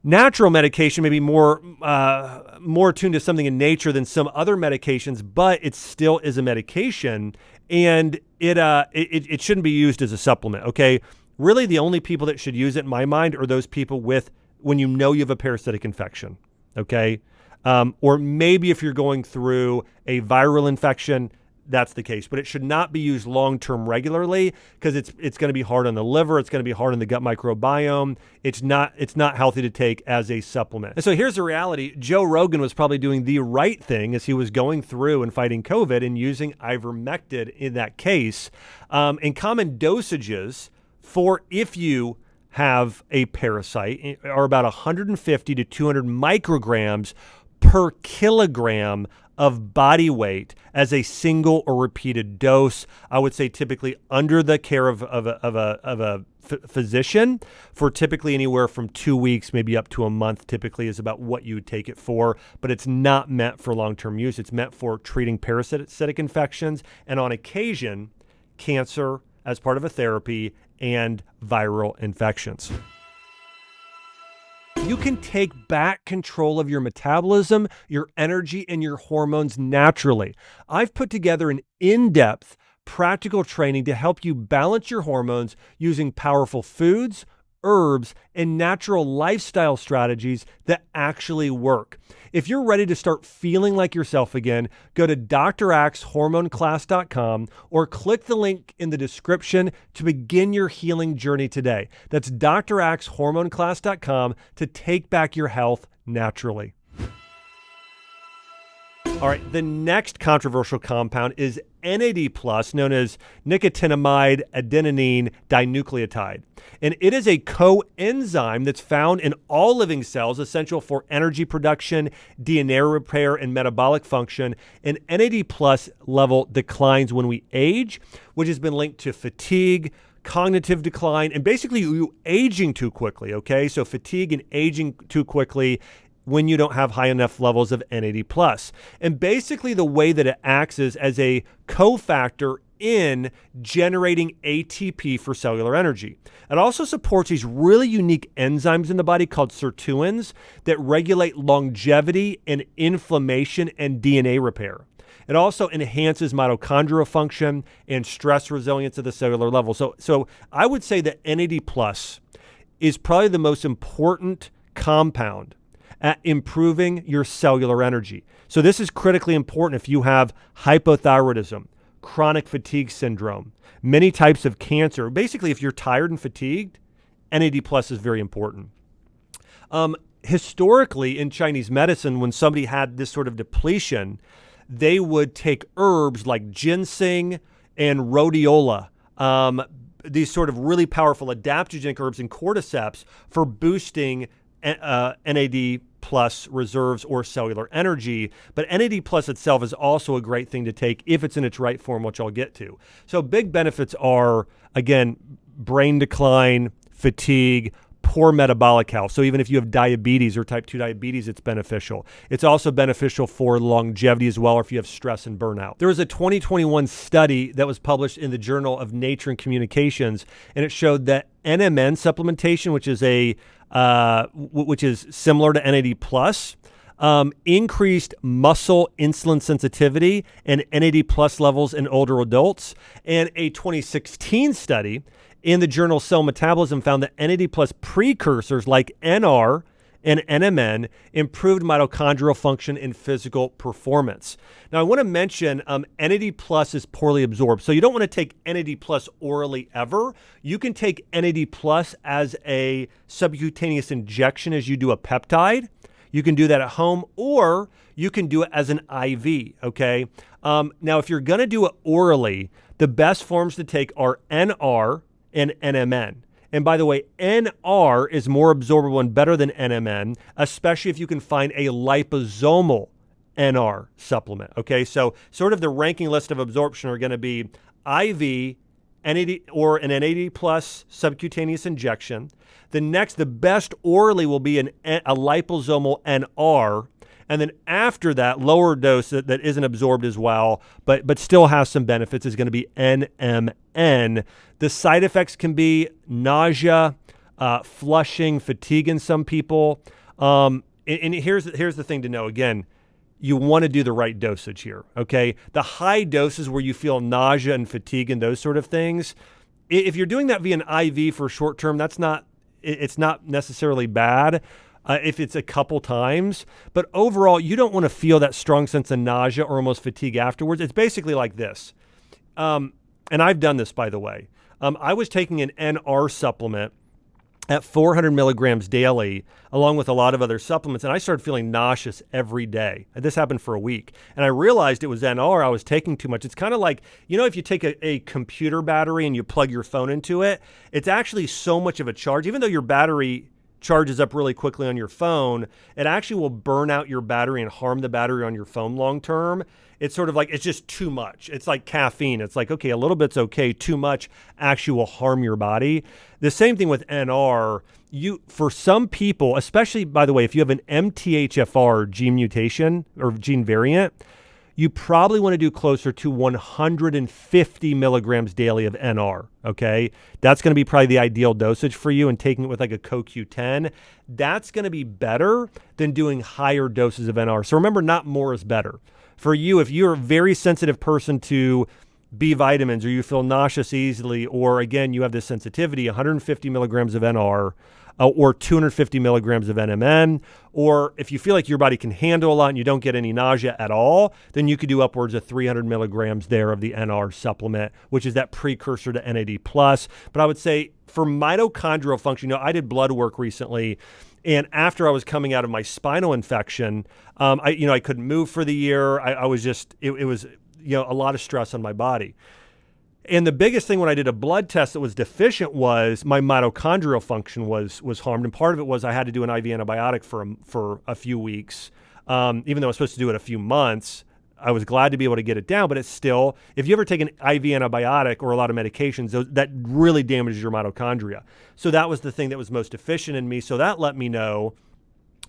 natural medication, maybe more attuned to something in nature than some other medications, but it still is a medication, and it shouldn't be used as a supplement, okay? Really, the only people that should use it, in my mind, are those people when you know you have a parasitic infection, okay? Or maybe if you're going through a viral infection, that's the case, but it should not be used long-term regularly because it's going to be hard on the liver. It's going to be hard on the gut microbiome. It's not healthy to take as a supplement. And so here's the reality. Joe Rogan was probably doing the right thing as he was going through and fighting COVID and using ivermectin in that case. And common dosages for if you have a parasite are about 150 to 200 micrograms per kilogram of body weight as a single or repeated dose. I would say typically under the care of a physician for typically anywhere from 2 weeks, maybe up to a month typically is about what you would take it for, but it's not meant for long-term use. It's meant for treating parasitic infections and on occasion, cancer as part of a therapy and viral infections. You can take back control of your metabolism, your energy, and your hormones naturally. I've put together an in-depth, practical training to help you balance your hormones using powerful foods, herbs, and natural lifestyle strategies that actually work. If you're ready to start feeling like yourself again, go to draxhormoneclass.com or click the link in the description to begin your healing journey today. That's draxhormoneclass.com to take back your health naturally. All right, the next controversial compound is NAD+, known as Nicotinamide Adenine Dinucleotide. And it is a coenzyme that's found in all living cells, essential for energy production, DNA repair, and metabolic function. And NAD+ level declines when we age, which has been linked to fatigue, cognitive decline, and basically you aging too quickly, okay? So fatigue and aging too quickly when you don't have high enough levels of NAD+. And basically the way that it acts is as a cofactor in generating ATP for cellular energy. It also supports these really unique enzymes in the body called sirtuins that regulate longevity and inflammation and DNA repair. It also enhances mitochondria function and stress resilience at the cellular level. So I would say that NAD+ is probably the most important compound at improving your cellular energy. So this is critically important if you have hypothyroidism, chronic fatigue syndrome, many types of cancer. Basically, if you're tired and fatigued, NAD+ is very important. Historically, in Chinese medicine, when somebody had this sort of depletion, they would take herbs like ginseng and rhodiola, these sort of really powerful adaptogenic herbs and cordyceps for boosting NAD+ plus reserves or cellular energy. But NAD plus itself is also a great thing to take if it's in its right form, which I'll get to. So big benefits are, again, brain decline, fatigue, poor metabolic health. So even if you have diabetes or type 2 diabetes, it's beneficial. It's also beneficial for longevity as well, or if you have stress and burnout. There was a 2021 study that was published in the Journal of Nature and Communications, and it showed that NMN supplementation, which is similar to NAD plus, increased muscle insulin sensitivity and NAD plus levels in older adults. And a 2016 study in the journal Cell Metabolism found that NAD plus precursors like NR and NMN improved mitochondrial function and physical performance. Now, I want to mention NAD plus is poorly absorbed. So you don't want to take NAD plus orally ever. You can take NAD plus as a subcutaneous injection as you do a peptide. You can do that at home, or you can do it as an IV, okay? Now, if you're going to do it orally, the best forms to take are NR and NMN. And by the way, NR is more absorbable and better than NMN, especially if you can find a liposomal NR supplement, okay? So sort of the ranking list of absorption are going to be IV, NAD, or an NAD plus subcutaneous injection. The best orally will be a liposomal NR. And then after that, lower dose that isn't absorbed as well, but still has some benefits, is going to be NMN. The side effects can be nausea, flushing, fatigue in some people. And here's the thing to know. Again, you want to do the right dosage here, okay? The high doses where you feel nausea and fatigue and those sort of things, if you're doing that via an IV for short term, it's not necessarily bad. If it's a couple times, but overall, you don't want to feel that strong sense of nausea or almost fatigue afterwards. It's basically like this. And I've done this, by the way. I was taking an NR supplement at 400 milligrams daily, along with a lot of other supplements, and I started feeling nauseous every day. And this happened for a week. And I realized it was NR I was taking too much. It's kind of like, if you take a computer battery and you plug your phone into it, it's actually so much of a charge. Even though your battery charges up really quickly on your phone, it actually will burn out your battery and harm the battery on your phone long term. It's sort of like, it's just too much. It's like caffeine. It's like, okay, a little bit's okay. Too much actually will harm your body. The same thing with NR. For some people, especially, by the way, if you have an MTHFR gene mutation or gene variant, you probably want to do closer to 150 milligrams daily of NR, okay? That's going to be probably the ideal dosage for you, and taking it with like a CoQ10. That's going to be better than doing higher doses of NR. So remember, not more is better. For you, if you're a very sensitive person to B vitamins, or you feel nauseous easily, or again, you have this sensitivity, 150 milligrams of NR, or 250 milligrams of NMN, or if you feel like your body can handle a lot and you don't get any nausea at all, then you could do upwards of 300 milligrams there of the NR supplement, which is that precursor to NAD+. But I would say for mitochondrial function, I did blood work recently, and after I was coming out of my spinal infection, I couldn't move for the year. I was just, it was a lot of stress on my body. And the biggest thing when I did a blood test that was deficient was my mitochondrial function was harmed. And part of it was I had to do an IV antibiotic for a few weeks. Even though I was supposed to do it a few months, I was glad to be able to get it down. But it's still, if you ever take an IV antibiotic or a lot of medications, that really damages your mitochondria. So that was the thing that was most deficient in me. So that let me know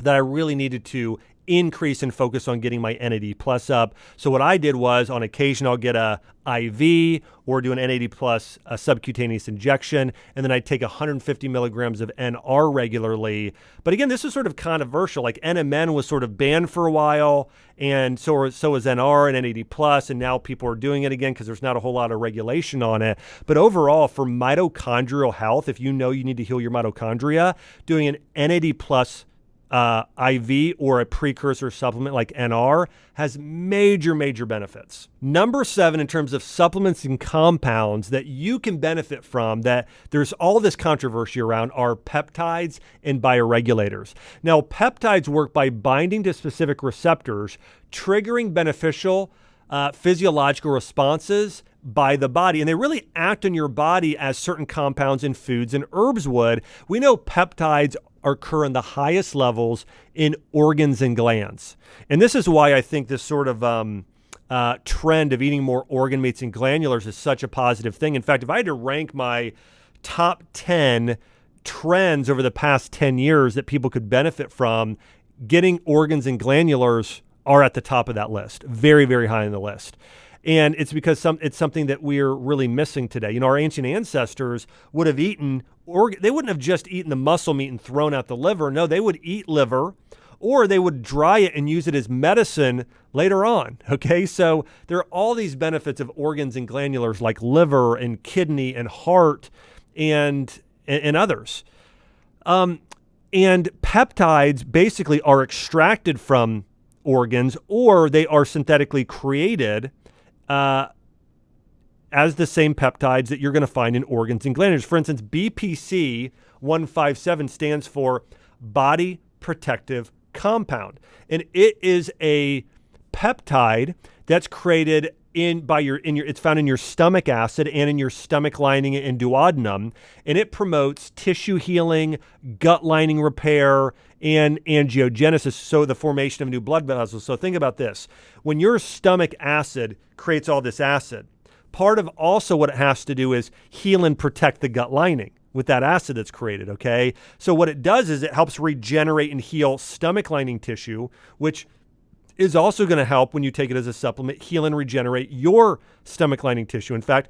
that I really needed to increase and focus on getting my NAD plus up. So what I did was, on occasion, I'll get a IV or do an NAD plus a subcutaneous injection, and then I'd take 150 milligrams of NR regularly. But again, this is sort of controversial. Like NMN was sort of banned for a while, and so was NR and NAD plus, and now people are doing it again because there's not a whole lot of regulation on it. But overall, for mitochondrial health, if you know you need to heal your mitochondria, doing an NAD plus IV or a precursor supplement like NR has major benefits. Number 7, in terms of supplements and compounds that you can benefit from, that there's all this controversy around, are peptides and bioregulators. Now, peptides work by binding to specific receptors, triggering beneficial physiological responses by the body, and they really act on your body as certain compounds in foods and herbs would. We know peptides occur in the highest levels in organs and glands. And this is why I think this sort of trend of eating more organ meats and glandulars is such a positive thing. In fact, if I had to rank my top 10 trends over the past 10 years that people could benefit from, getting organs and glandulars are at the top of that list. Very, very high on the list. And it's because it's something that we're really missing today. You know, our ancient ancestors would have eaten, they wouldn't have just eaten the muscle meat and thrown out the liver. No, they would eat liver, or they would dry it and use it as medicine later on. Okay, so there are all these benefits of organs and glandulars like liver and kidney and heart and others. And peptides basically are extracted from organs, or they are synthetically created as the same peptides that you're going to find in organs and glandulars. For instance, BPC 157 stands for Body Protective Compound, and it is a peptide that's created it's found in your stomach acid and in your stomach lining and duodenum, and it promotes tissue healing, gut lining repair, and angiogenesis, so the formation of new blood vessels. So think about this. When your stomach acid creates all this acid, part of also what it has to do is heal and protect the gut lining with that acid that's created, okay? So what it does is it helps regenerate and heal stomach lining tissue, which is also going to help when you take it as a supplement, heal and regenerate your stomach lining tissue. In fact,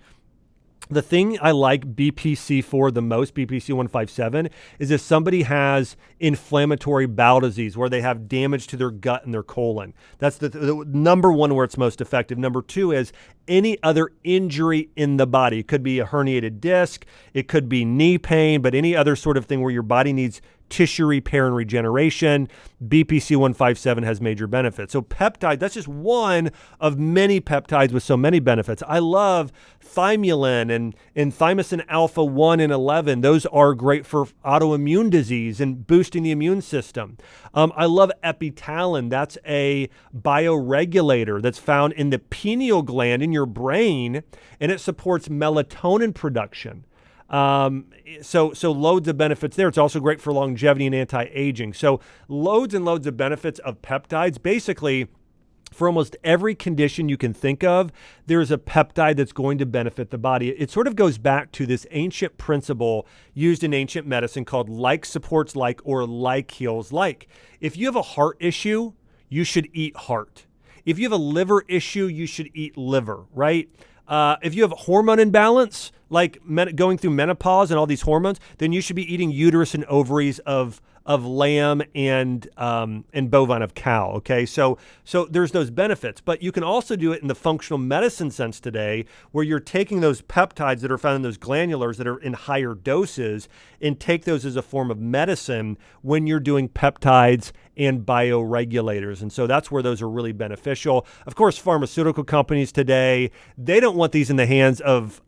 the thing I like BPC for the most, BPC 157, is if somebody has inflammatory bowel disease where they have damage to their gut and their colon. That's the number one where it's most effective. Number two is any other injury in the body. It could be a herniated disc, it could be knee pain, but any other sort of thing where your body needs tissue repair and regeneration, BPC 157 has major benefits. So peptide, that's just one of many peptides with so many benefits. I love thymulin and thymosin alpha 1 and 11. Those are great for autoimmune disease and boosting the immune system. I love Epitalon. That's a bioregulator that's found in the pineal gland in your brain, and it supports melatonin production. So loads of benefits there. It's also great for longevity and anti-aging. So loads and loads of benefits of peptides. Basically, for almost every condition you can think of, there's a peptide that's going to benefit the body. It sort of goes back to this ancient principle used in ancient medicine called like supports like, or like heals like. If you have a heart issue, you should eat heart. If you have a liver issue, you should eat liver, right? If you have hormone imbalance, like going through menopause and all these hormones, then you should be eating uterus and ovaries of lamb and bovine of cow. Okay, so there's those benefits, but you can also do it in the functional medicine sense today, where you're taking those peptides that are found in those glandulars that are in higher doses and take those as a form of medicine when you're doing peptides and bioregulators. And so that's where those are really beneficial. Of course, pharmaceutical companies today, they don't want these in the hands of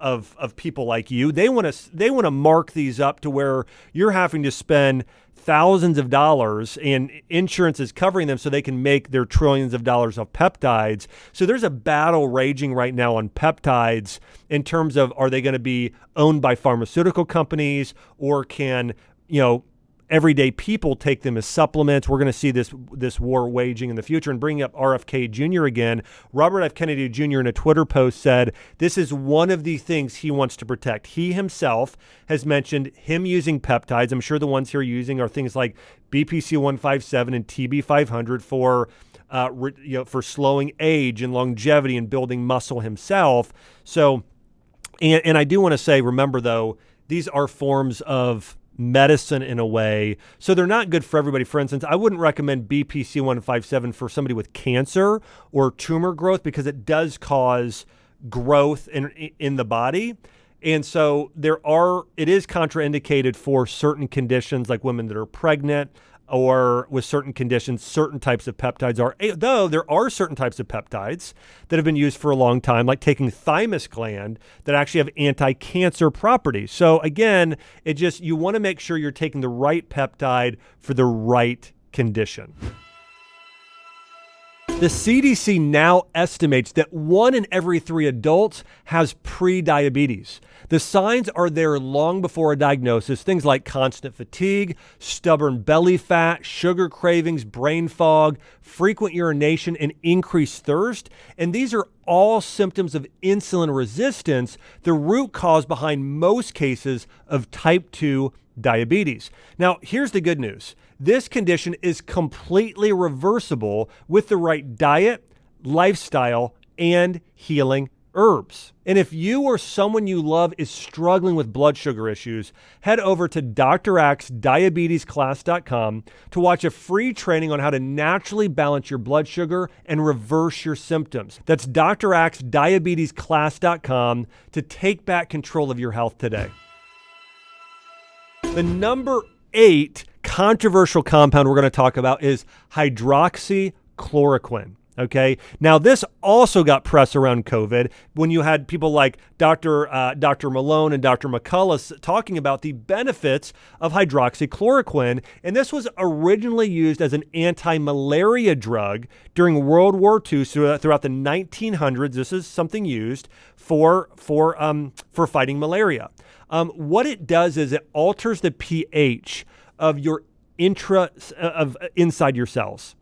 people like you. They want to mark these up to where you're having to spend thousands of dollars and insurance is covering them so they can make their trillions of dollars of peptides. So there's a battle raging right now on peptides in terms of, are they going to be owned by pharmaceutical companies, or can, everyday people take them as supplements? We're going to see this war waging in the future. And bringing up RFK Jr. again, Robert F. Kennedy Jr. in a Twitter post said, this is one of the things he wants to protect. He himself has mentioned him using peptides. I'm sure the ones here using are things like BPC 157 and TB 500 for slowing age and longevity and building muscle himself. So, and I do want to say, remember though, these are forms of medicine in a way, so they're not good for everybody. For instance, I wouldn't recommend BPC 157 for somebody with cancer or tumor growth, because it does cause growth in the body. And so it is contraindicated for certain conditions, like women that are pregnant, or with certain conditions, certain types of peptides are, though there are certain types of peptides that have been used for a long time, like taking thymus gland, that actually have anti-cancer properties. So again, you want to make sure you're taking the right peptide for the right condition. The CDC now estimates that 1 in every 3 adults has pre-diabetes. The signs are there long before a diagnosis, things like constant fatigue, stubborn belly fat, sugar cravings, brain fog, frequent urination, and increased thirst. And these are all symptoms of insulin resistance, the root cause behind most cases of type 2 diabetes. Now, here's the good news. This condition is completely reversible with the right diet, lifestyle, and healing herbs. And if you or someone you love is struggling with blood sugar issues, head over to draxdiabetesclass.com to watch a free training on how to naturally balance your blood sugar and reverse your symptoms. That's draxdiabetesclass.com to take back control of your health today. The number 8 controversial compound we're going to talk about is hydroxychloroquine. Okay. Now, this also got press around COVID when you had people like Dr. Malone and Dr. McCullough talking about the benefits of hydroxychloroquine. And this was originally used as an anti-malaria drug during World War II. So throughout the 1900s, this is something used for fighting malaria. What it does is it alters the pH of your inside your cells.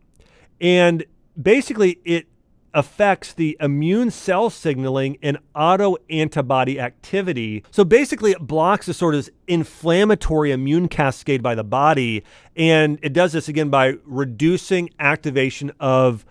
And basically, it affects the immune cell signaling and autoantibody activity. So basically, it blocks a sort of inflammatory immune cascade by the body. And it does this, again, by reducing activation of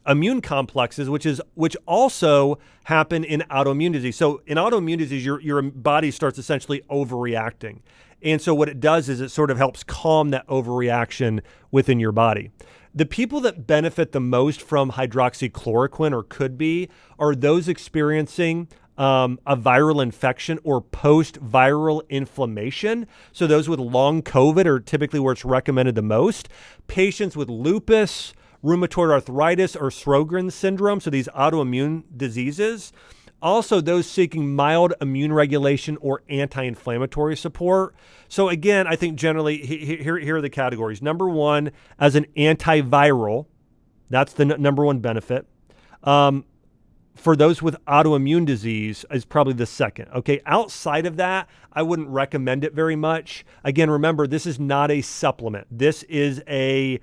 immune complexes, which also happen in autoimmune disease. So in autoimmune disease, your body starts essentially overreacting. And so what it does is it sort of helps calm that overreaction within your body. The people that benefit the most from hydroxychloroquine, or could be, are those experiencing a viral infection or post-viral inflammation. So those with long COVID are typically where it's recommended the most. Patients with lupus, rheumatoid arthritis, or Sjogren's syndrome, so these autoimmune diseases. Also, those seeking mild immune regulation or anti-inflammatory support. So again, I think generally, here are the categories. Number 1, as an antiviral, that's the number 1 benefit. For those with autoimmune disease is probably the second. Okay, outside of that, I wouldn't recommend it very much. Again, remember, this is not a supplement. This is a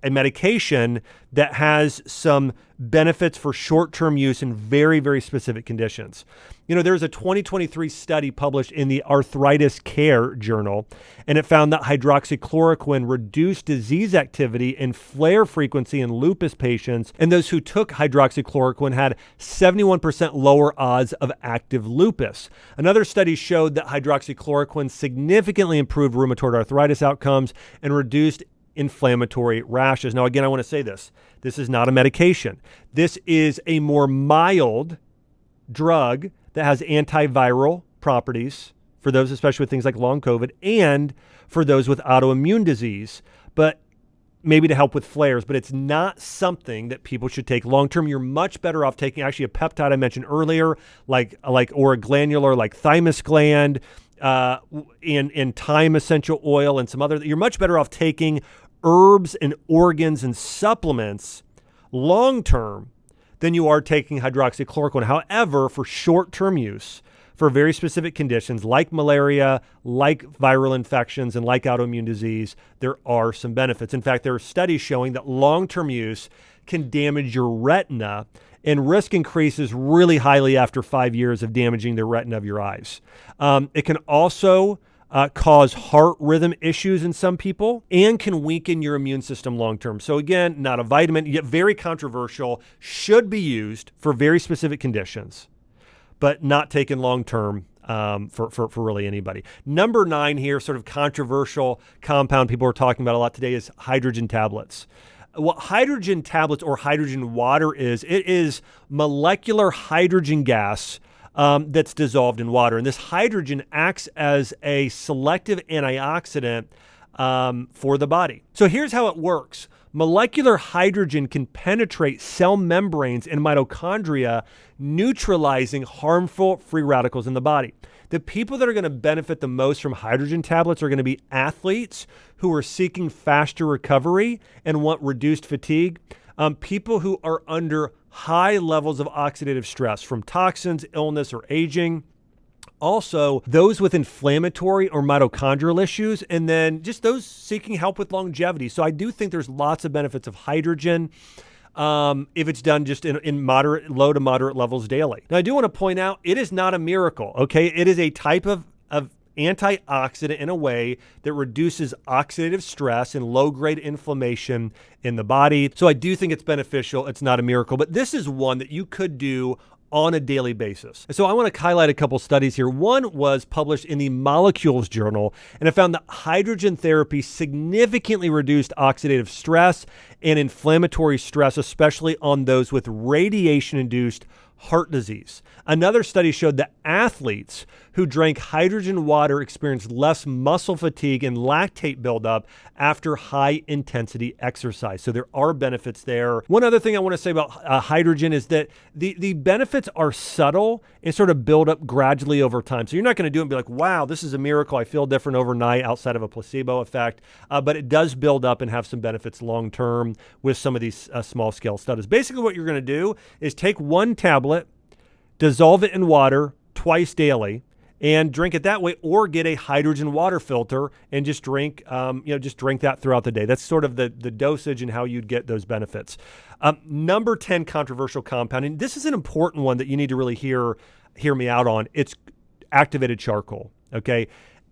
medication that has some benefits for short-term use in very, very specific conditions. You know, there's a 2023 study published in the Arthritis Care Journal, and it found that hydroxychloroquine reduced disease activity and flare frequency in lupus patients, and those who took hydroxychloroquine had 71% lower odds of active lupus. Another study showed that hydroxychloroquine significantly improved rheumatoid arthritis outcomes and reduced inflammatory rashes. Now, again, I want to say this. This is not a medication. This is a more mild drug that has antiviral properties for those, especially with things like long COVID, and for those with autoimmune disease, but maybe to help with flares. But it's not something that people should take long-term. You're much better off taking actually a peptide I mentioned earlier, like oroglanular, like thymus gland, and thyme essential oil and some other. You're much better off taking herbs and organs and supplements long-term than you are taking hydroxychloroquine. However, for short-term use, for very specific conditions like malaria, like viral infections, and like autoimmune disease, there are some benefits. In fact, there are studies showing that long-term use can damage your retina, and risk increases really highly after 5 years of damaging the retina of your eyes. It can also cause heart rhythm issues in some people and can weaken your immune system long-term. So again, not a vitamin, yet very controversial, should be used for very specific conditions, but not taken long-term for really anybody. Number 9 here, sort of controversial compound people are talking about a lot today, is hydrogen tablets. What hydrogen tablets or hydrogen water is, it is molecular hydrogen gas that's dissolved in water. And this hydrogen acts as a selective antioxidant for the body. So here's how it works. Molecular hydrogen can penetrate cell membranes and mitochondria, neutralizing harmful free radicals in the body. The people that are going to benefit the most from hydrogen tablets are going to be athletes who are seeking faster recovery and want reduced fatigue. People who are under high levels of oxidative stress from toxins, illness, or aging. Also, those with inflammatory or mitochondrial issues, and then just those seeking help with longevity. So I do think there's lots of benefits of hydrogen if it's done just in moderate, low to moderate levels daily. Now, I do want to point out, it is not a miracle, okay? It is a type of antioxidant in a way that reduces oxidative stress and low-grade inflammation in the body. So I do think it's beneficial. It's not a miracle, but this is one that you could do on a daily basis. So I want to highlight a couple studies here. One was published in the Molecules Journal, and it found that hydrogen therapy significantly reduced oxidative stress and inflammatory stress, especially on those with radiation-induced heart disease. Another study showed that athletes who drank hydrogen water experienced less muscle fatigue and lactate buildup after high-intensity exercise. So there are benefits there. One other thing I want to say about hydrogen is that the benefits are subtle and sort of build up gradually over time. So you're not going to do it and be like, wow, this is a miracle. I feel different overnight outside of a placebo effect. But it does build up and have some benefits long-term with some of these small-scale studies. Basically, what you're going to do is take one tablet, dissolve it in water twice daily, and drink it that way, or get a hydrogen water filter and just drink, just drink that throughout the day. That's sort of the dosage and how you'd get those benefits. Number 10 controversial compound, and this is an important one that you need to really hear me out on. It's activated charcoal, okay?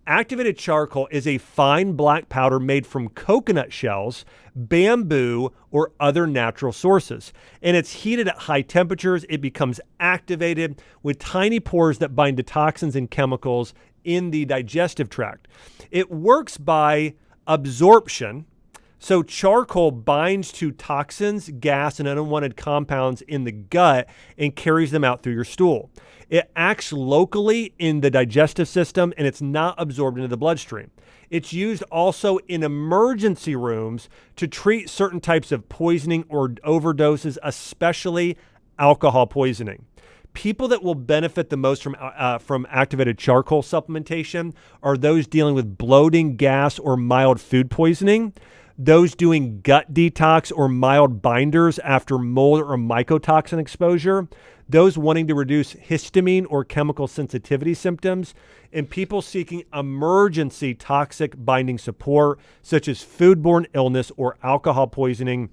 Activated charcoal is a fine black powder made from coconut shells, bamboo, or other natural sources. And it's heated at high temperatures. It becomes activated with tiny pores that bind to toxins and chemicals in the digestive tract. It works by absorption. So charcoal binds to toxins, gas, and unwanted compounds in the gut and carries them out through your stool. It acts locally in the digestive system, and it's not absorbed into the bloodstream. It's used also in emergency rooms to treat certain types of poisoning or overdoses, especially alcohol poisoning. People that will benefit the most from activated charcoal supplementation are those dealing with bloating, gas, or mild food poisoning, those doing gut detox or mild binders after mold or mycotoxin exposure, those wanting to reduce histamine or chemical sensitivity symptoms, and people seeking emergency toxic binding support, such as foodborne illness or alcohol poisoning.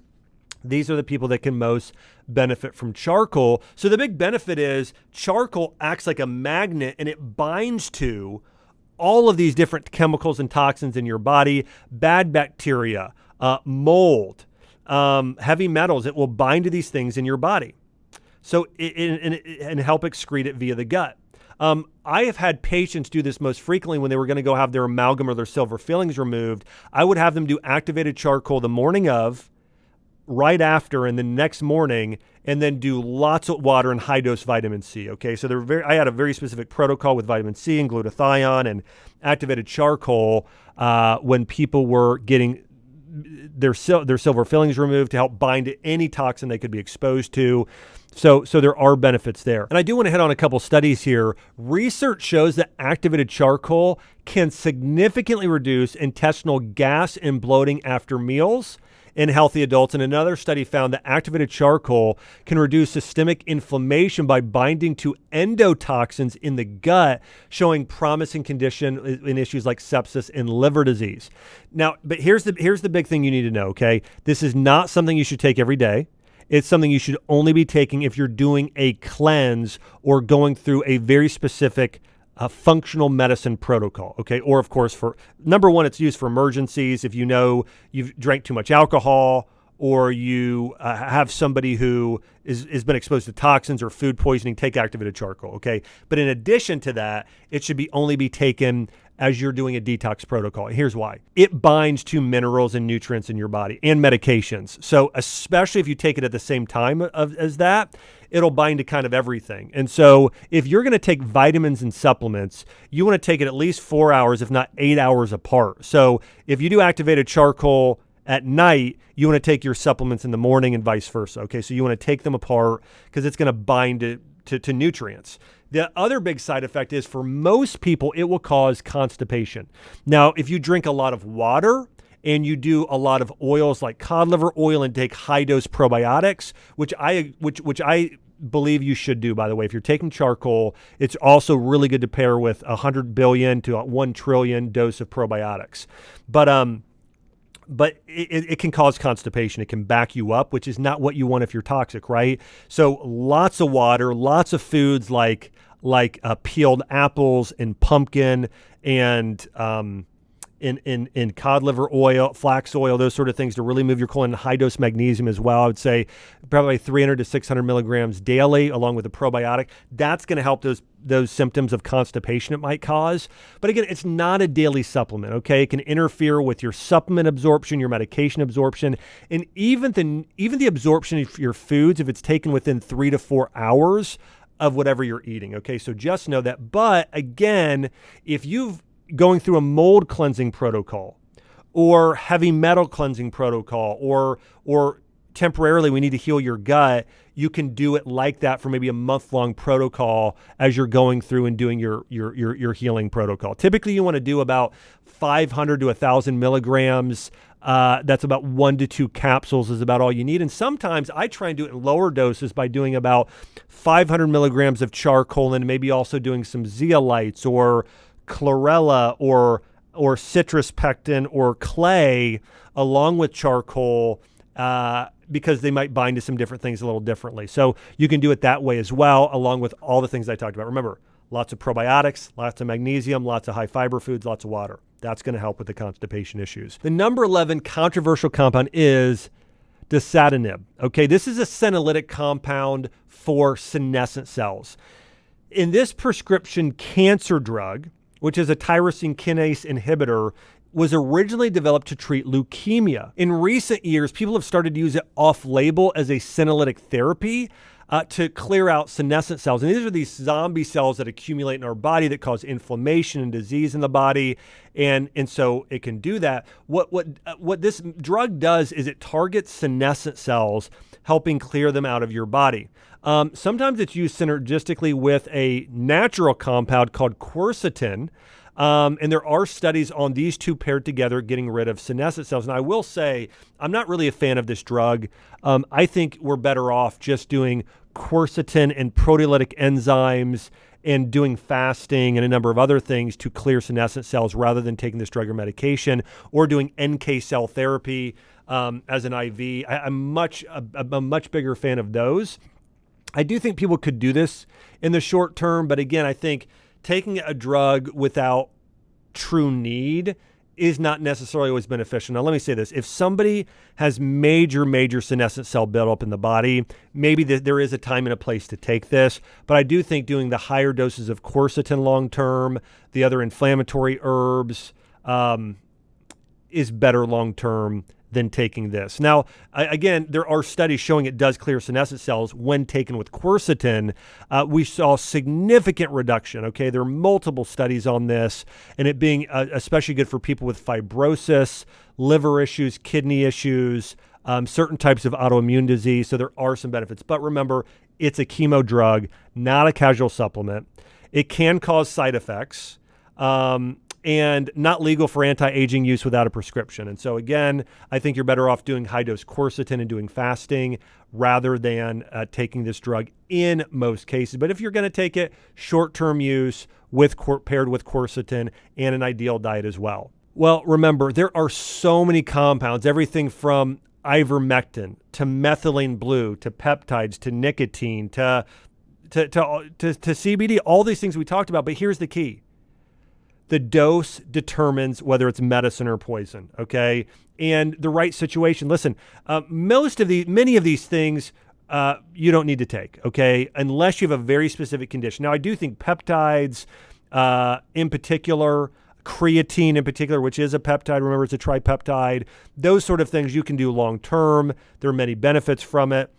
These are the people that can most benefit from charcoal. So the big benefit is charcoal acts like a magnet, and it binds to all of these different chemicals and toxins in your body, bad bacteria, mold, heavy metals. It will bind to these things in your body. So and help excrete it via the gut. I have had patients do this most frequently when they were going to go have their amalgam or their silver fillings removed. I would have them do activated charcoal the morning of, right after, and the next morning, and then do lots of water and high dose vitamin C. Okay, so I had a very specific protocol with vitamin C and glutathione and activated charcoal when people were getting their silver fillings removed to help bind to any toxin they could be exposed to. So there are benefits there. And I do want to hit on a couple studies here. Research shows that activated charcoal can significantly reduce intestinal gas and bloating after meals in healthy adults. And another study found that activated charcoal can reduce systemic inflammation by binding to endotoxins in the gut, showing promising condition in issues like sepsis and liver disease. Now, but here's the big thing you need to know, okay? This is not something you should take every day. It's something you should only be taking if you're doing a cleanse or going through a very specific functional medicine protocol, okay? Or, of course, for number one, it's used for emergencies. If you know you've drank too much alcohol, or you have somebody who has been exposed to toxins or food poisoning, take activated charcoal, okay? But in addition to that, it should only be taken as you're doing a detox protocol. Here's why. It binds to minerals and nutrients in your body and medications. So especially if you take it at the same time as that, it'll bind to kind of everything. And so if you're going to take vitamins and supplements, you want to take it at least 4 hours, if not 8 hours apart. So if you do activated charcoal at night, you want to take your supplements in the morning and vice versa. Okay, so you want to take them apart because it's going to bind to nutrients. The other big side effect is, for most people, it will cause constipation. Now, if you drink a lot of water and you do a lot of oils like cod liver oil and take high dose probiotics, which I believe you should do, by the way. If you're taking charcoal, it's also really good to pair with 100 billion to 1 trillion dose of probiotics. But it can cause constipation. It can back you up, which is not what you want if you're toxic, right? So lots of water, lots of foods like peeled apples and pumpkin and in cod liver oil, flax oil, those sort of things to really move your colon. High dose magnesium as well. I would say probably 300 to 600 milligrams daily, along with a probiotic. That's going to help those symptoms of constipation it might cause. But again, it's not a daily supplement, okay? It can interfere with your supplement absorption, your medication absorption, and even the absorption of your foods if it's taken within 3 to 4 hours of whatever you're eating, okay? So just know that. But again, if you've going through a mold cleansing protocol or heavy metal cleansing protocol or temporarily we need to heal your gut, you can do it like that for maybe a month-long protocol as you're going through and doing your healing protocol. Typically, you want to do about 500 to 1,000 milligrams. That's about 1 to 2 capsules is about all you need. And sometimes I try and do it in lower doses by doing about 500 milligrams of charcoal and maybe also doing some zeolites or chlorella or citrus pectin or clay along with charcoal because they might bind to some different things a little differently. So you can do it that way as well, along with all the things I talked about. Remember, lots of probiotics, lots of magnesium, lots of high fiber foods, lots of water. That's going to help with the constipation issues. The number 11 controversial compound is Dasatinib. Okay, this is a senolytic compound for senescent cells. In this prescription cancer drug, which is a tyrosine kinase inhibitor, was originally developed to treat leukemia. In recent years, people have started to use it off-label as a senolytic therapy to clear out senescent cells. And these are these zombie cells that accumulate in our body that cause inflammation and disease in the body. And so it can do that. What this drug does is it targets senescent cells, helping clear them out of your body. Sometimes it's used synergistically with a natural compound called quercetin. And there are studies on these two paired together getting rid of senescent cells. And I will say, I'm not really a fan of this drug. I think we're better off just doing quercetin and proteolytic enzymes and doing fasting and a number of other things to clear senescent cells rather than taking this drug or medication or doing NK cell therapy as an IV. I'm a much bigger fan of those. I do think people could do this in the short term, but again, I think taking a drug without true need is not necessarily always beneficial. Now, let me say this. If somebody has major senescent cell buildup in the body, maybe there is a time and a place to take this, but I do think doing the higher doses of quercetin long-term, the other inflammatory herbs, is better long-term than taking this. Now, again, there are studies showing it does clear senescent cells when taken with quercetin. We saw significant reduction, okay? There are multiple studies on this, and it being especially good for people with fibrosis, liver issues, kidney issues, certain types of autoimmune disease. So there are some benefits. But remember, it's a chemo drug, not a casual supplement. It can cause side effects. And not legal for anti-aging use without a prescription. And so again, I think you're better off doing high-dose quercetin and doing fasting rather than taking this drug in most cases. But if you're going to take it, short-term use paired with quercetin and an ideal diet as well. Well, remember, there are so many compounds, everything from ivermectin to methylene blue to peptides to nicotine to CBD, all these things we talked about. But here's the key. The dose determines whether it's medicine or poison, okay? And the right situation. Listen, many of these things you don't need to take, okay? Unless you have a very specific condition. Now, I do think peptides in particular, creatine in particular, which is a peptide, remember it's a tripeptide, those sort of things you can do long-term. There are many benefits from it.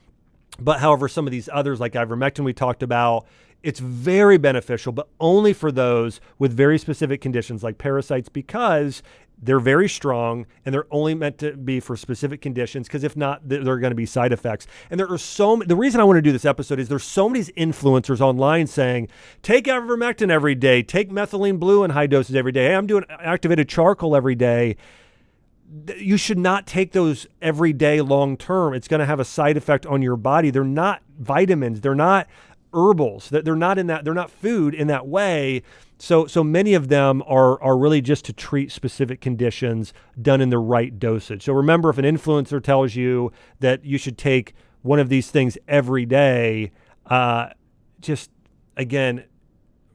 But however, some of these others like ivermectin we talked about, it's very beneficial, but only for those with very specific conditions like parasites because they're very strong and they're only meant to be for specific conditions because if not, there are going to be side effects. And there are the reason I want to do this episode is there's so many influencers online saying, take ivermectin every day, take methylene blue in high doses every day. Hey, I'm doing activated charcoal every day. you should not take those every day long term. It's going to have a side effect on your body. They're not vitamins. They're not herbals. They're not in that. They're not food in that way. So many of them are really just to treat specific conditions done in the right dosage. So remember, if an influencer tells you that you should take one of these things every day, just again,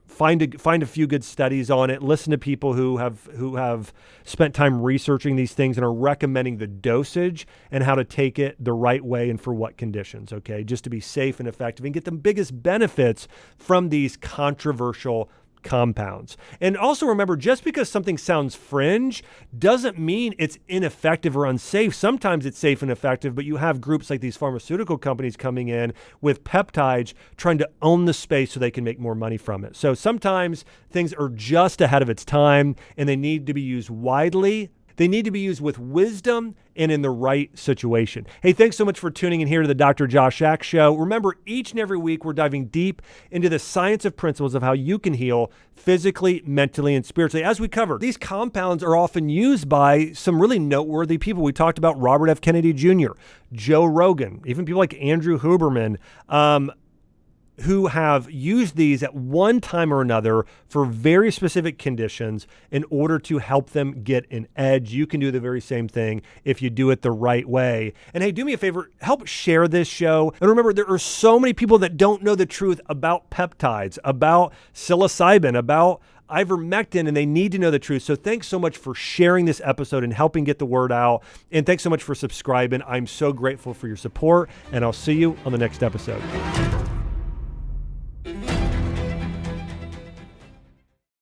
find a few good studies on it. Listen to people who have spent time researching these things and are recommending the dosage and how to take it the right way and for what conditions. Okay, just to be safe and effective and get the biggest benefits from these controversial compounds. And also remember, just because something sounds fringe doesn't mean it's ineffective or unsafe. Sometimes it's safe and effective, but you have groups like these pharmaceutical companies coming in with peptides trying to own the space so they can make more money from it. So sometimes things are just ahead of its time and they need to be used widely. They need to be used with wisdom and in the right situation. Hey, thanks so much for tuning in here to the Dr. Josh Axe Show. Remember, each and every week, we're diving deep into the science of principles of how you can heal physically, mentally, and spiritually. As we covered, these compounds are often used by some really noteworthy people. We talked about Robert F. Kennedy Jr., Joe Rogan, even people like Andrew Huberman, who have used these at one time or another for very specific conditions in order to help them get an edge. You can do the very same thing if you do it the right way. And hey, do me a favor, help share this show. And remember, there are so many people that don't know the truth about peptides, about psilocybin, about ivermectin, and they need to know the truth. So thanks so much for sharing this episode and helping get the word out. And thanks so much for subscribing. I'm so grateful for your support, and I'll see you on the next episode.